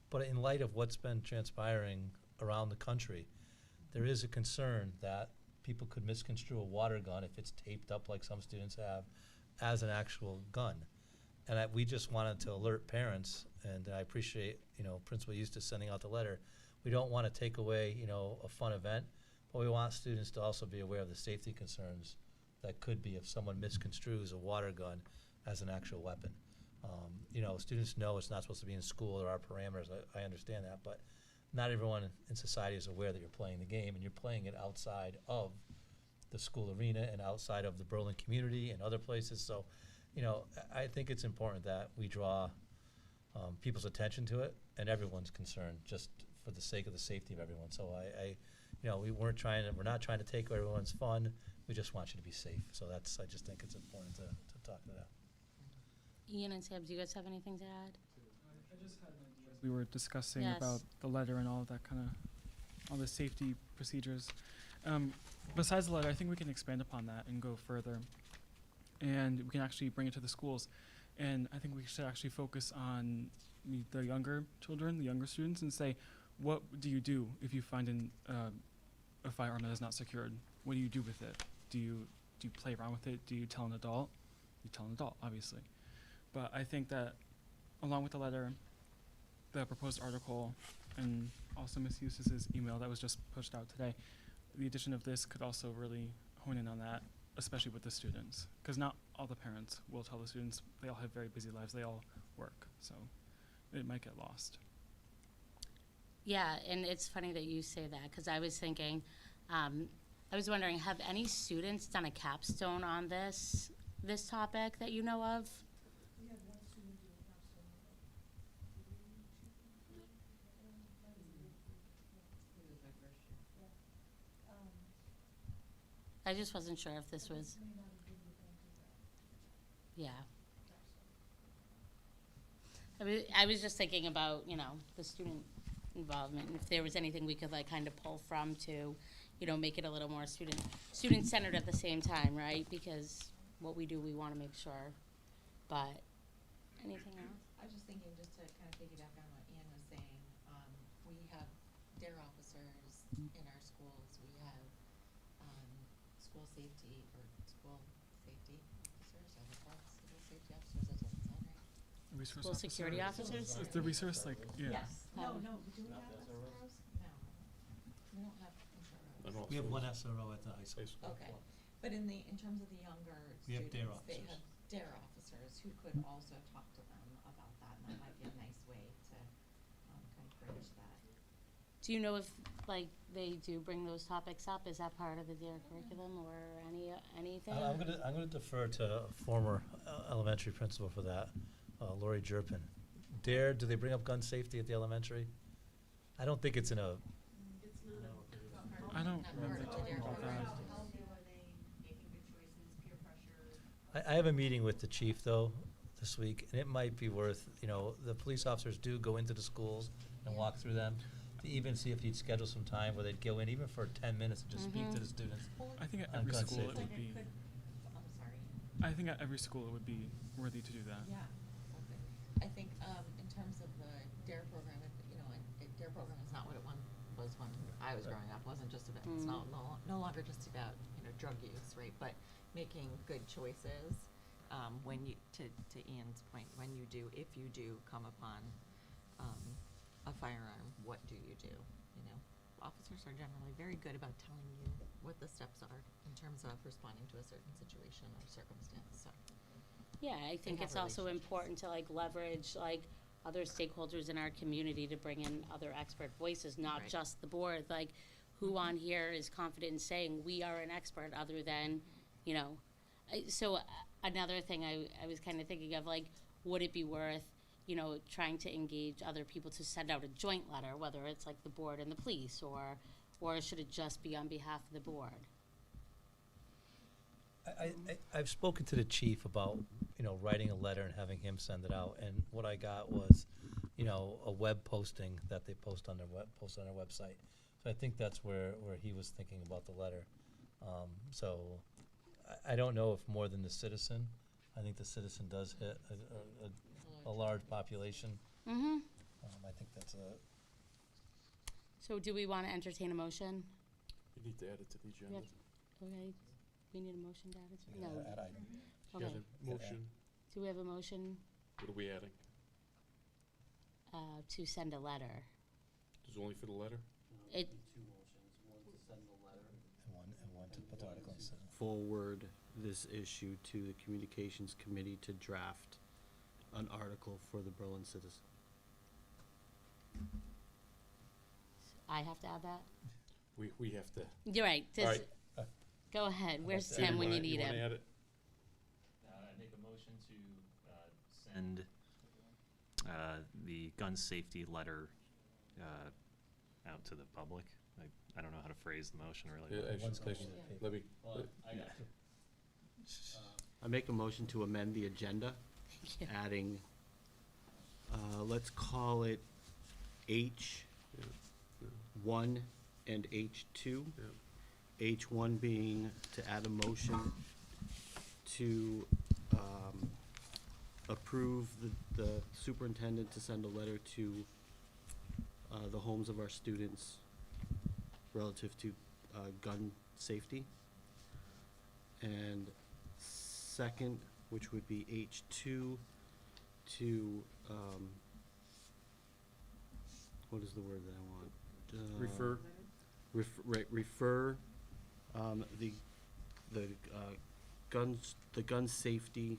But in light of what's been transpiring around the country, there is a concern that people could misconstrue a water gun if it's taped up like some students have as an actual gun. And we just wanted to alert parents, and I appreciate, you know, Principal Eustace sending out the letter. We don't want to take away, you know, a fun event, but we want students to also be aware of the safety concerns that could be if someone misconstrues a water gun as an actual weapon. You know, students know it's not supposed to be in school, there are parameters, I understand that, but not everyone in society is aware that you're playing the game, and you're playing it outside of the school arena and outside of the Berlin community and other places. So, you know, I think it's important that we draw people's attention to it and everyone's concerned, just for the sake of the safety of everyone. So you know, we're not trying to take away everyone's fun. We just want you to be safe. So I just think it's important to talk to that. Ian and Sam, do you guys have anything to add? We were discussing Yes. about the letter and all of that kind of, all the safety procedures. Besides the letter, I think we can expand upon that and go further. And we can actually bring it to the schools. And I think we should actually focus on the younger children, the younger students, and say, what do you do if you find a firearm that is not secured? What do you do with it? Do you play around with it? Do you tell an adult? You tell an adult, obviously. But I think that along with the letter, the proposed article, and also Ms. Eustace's email that was just pushed out today, the addition of this could also really hone in on that, especially with the students. Because not all the parents will tell the students. They all have very busy lives. They all work. So it might get lost. Yeah, and it's funny that you say that, because I was thinking, I was wondering, have any students done a capstone on this topic that you know of? I just wasn't sure if this was, yeah. I was just thinking about, the student involvement, and if there was anything we could kind of pull from to, make it a little more student-centered at the same time, right? Because what we do, we want to make sure. But, anything else? I was just thinking, just to kind of piggyback on what Ian was saying, we have DARE officers in our schools. We have school safety officers, are they called school safety officers? That's what it sounds right. Resource School security officers? Is the resource yeah. Yes. No, do we have SROs? No. We don't have SROs. We have one SRO at the high school. Okay, but in terms of the younger We have DARE students, they officers. have DARE officers who could also talk to them about that, and that might be a nice way to kind of bridge that. Do you know if, they do bring those topics up? Is that part of the DARE curriculum or anything? I'm gonna defer to a former elementary principal for that, Lori Jerpin. DARE, do they bring up gun safety at the elementary? I don't think it's in a. I don't remember talking about that. I have a meeting with the chief though this week, and it might be worth, the police officers do go into the schools and walk through them, to even see if you'd schedule some time where they'd go in, even for 10 minutes, and just speak to the students. I think at on every gun school it safety. would be. I'm sorry. I think at every school it would be worthy to do that. Yeah, okay. I think in terms of the DARE program, DARE program is not what it was when I was growing up. It wasn't just about, it's no longer just about, drug use, right? But making good choices when you, to Ian's point, when you do, if you do come upon a firearm, what do you do? Officers are generally very good about telling you what the steps are in terms of responding to a certain situation or circumstance, so. Yeah, I think have it's also relationships. important to leverage other stakeholders in our community to bring in other expert voices, not Right. just the board. Who on here is confident in saying we are an expert other than, So another thing I was kind of thinking of, would it be worth, trying to engage other people to send out a joint letter, whether it's the board and the police, or should it just be on behalf of the board? I've spoken to the chief about, writing a letter and having him send it out, and what I got was, a web posting that they post on their website. So I think that's where he was thinking about the letter. So I don't know if more than the Citizen. I think the Citizen does hit a large population. Mm-hmm. I think that's a. So do we want to entertain a motion? You need to add it to the agenda. Okay, we need a motion to add it? Yeah, No. add item. Okay. Got a motion. Do we have a motion What are we adding? to send a letter? Just only for the letter? It, And one to put the article in the Citizen. Forward this issue to the Communications Committee to draft an article for the Berlin Citizen. I have to add that? We have to. You're right. All right. Go ahead. Where's Tim, Tim when you wanna- need wanna him? add it? I make a motion to send the gun safety letter out to the public. I don't know how to phrase the motion really. Yeah, actually, let me. I make a motion to amend the agenda, Yeah. adding let's call it H1 and H2. H1 being to add a motion to approve the superintendent to send a letter to the homes of our students relative to gun safety. And second, which would be H2, to, what is the word that I want? Refer. Refer the gun safety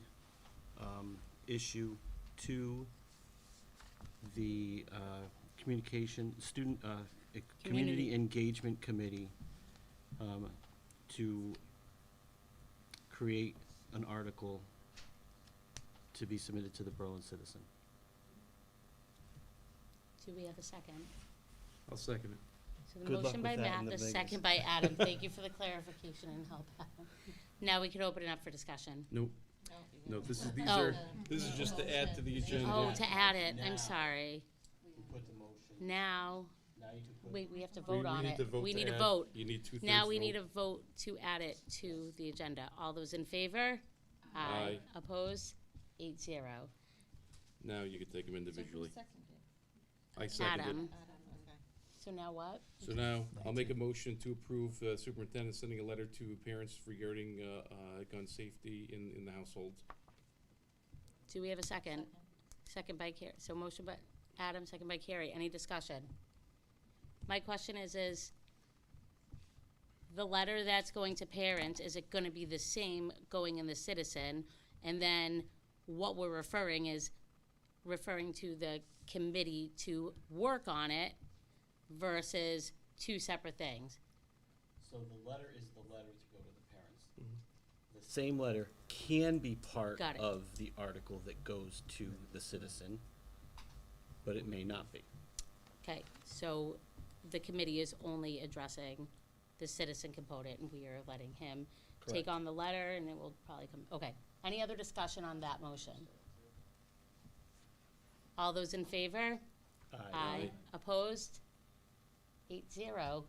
issue to the community engagement committee to create an article to be submitted to the Berlin Citizen. Do we have a second? I'll second it. So the Good luck motion by with that in Matt, the the Vegas. second by Adam. Thank you for the clarification and help, Adam. Now we can open it up for discussion. Nope. No, these Oh. are, this is just to add to the agenda. Oh, to add it, I'm sorry. Put the motion. Now, wait, we have to vote on need it. to vote We to need a add. vote. You need two-thirds Now we vote. need a vote to add it to the agenda. All those in favor? Aye. Opposed? 8-0. Now you can take them individually. I second it. Adam. So now what? So now, I'll make a motion to approve superintendent sending a letter to parents regarding gun safety in the households. Do we have a second? Second by Carrie. So motion by Adam, second by Carrie. Any discussion? My question is the letter that's going to parents, is it gonna be the same going in the Citizen? And then what we're referring to the committee to work on it versus two separate things? So the letter is the letter to go to the parents. The same letter can be part Got it. of the article that goes to the citizen, but it may not be. Okay, so the committee is only addressing the citizen component, and we are letting him take Correct. on the letter, and it will probably come, okay. Any other discussion on that motion? All those in favor? Aye. Opposed? 8-0.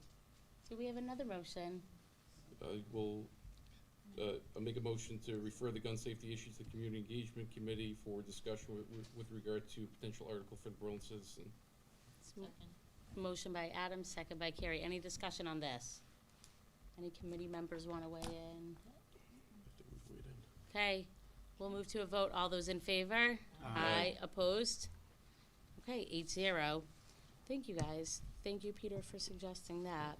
Do we have another motion? I'll make a motion to refer the gun safety issues to the Community Engagement Committee for discussion with regard to potential article for the Berlin Citizen. Motion by Adam, second by Carrie. Any discussion on this? Any committee members want to weigh in? Okay, we'll move to a vote. All those in favor? Aye. Opposed? Okay, 8-0. Thank you, guys. Thank you, Peter, for suggesting that.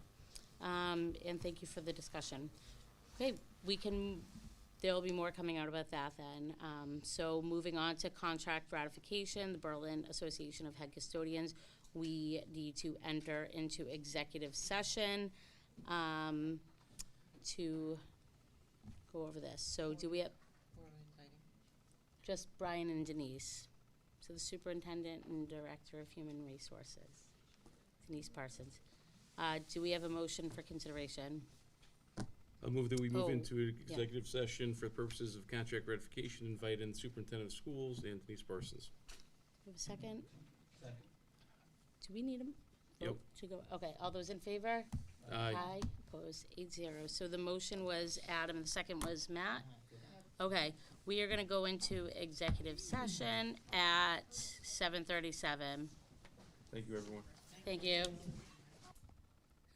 And thank you for the discussion. Okay, there'll be more coming out about that then. So moving on to contract ratification, the Berlin Association of Head Custodians, we need to enter into executive session to go over this. So do we have? Just Brian and Denise. So the superintendent and director of human resources, Denise Parsons. Do we have a motion for consideration? I'll move that we move Oh, into an yeah. executive session for the purposes of contract ratification, invite in superintendent of schools and Denise Parsons. Do we have a second? Second. Do we need them? Yep. To go, okay, all those in favor? Aye. Opposed, 8-0. So the motion was Adam, the second was Matt? Okay, we are gonna go into executive session at 7:37. Thank you, everyone. Thank you.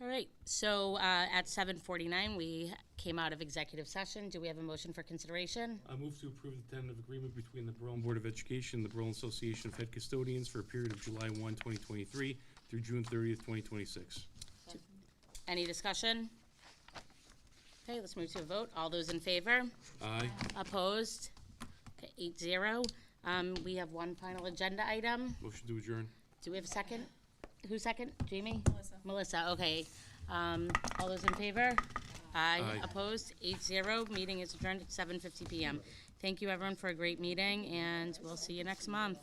All right, so at 7:49, we came out of executive session. Do we have a motion for consideration? I move to approve the tentative agreement between the Berlin Board of Education and the Berlin Association of Head Custodians for a period of July 1, 2023 through June 30th, 2026. Any discussion? Okay, let's move to a vote. All those in favor? Aye. Opposed? Okay, 8-0. We have one final agenda item. Motion to adjourn. Do we have a second? Who's second? Jamie? Melissa, okay. All those in favor? Aye. Aye. Opposed? 8-0. Meeting is adjourned at 7:50 PM. Thank you, everyone, for a great meeting, and we'll see you next month.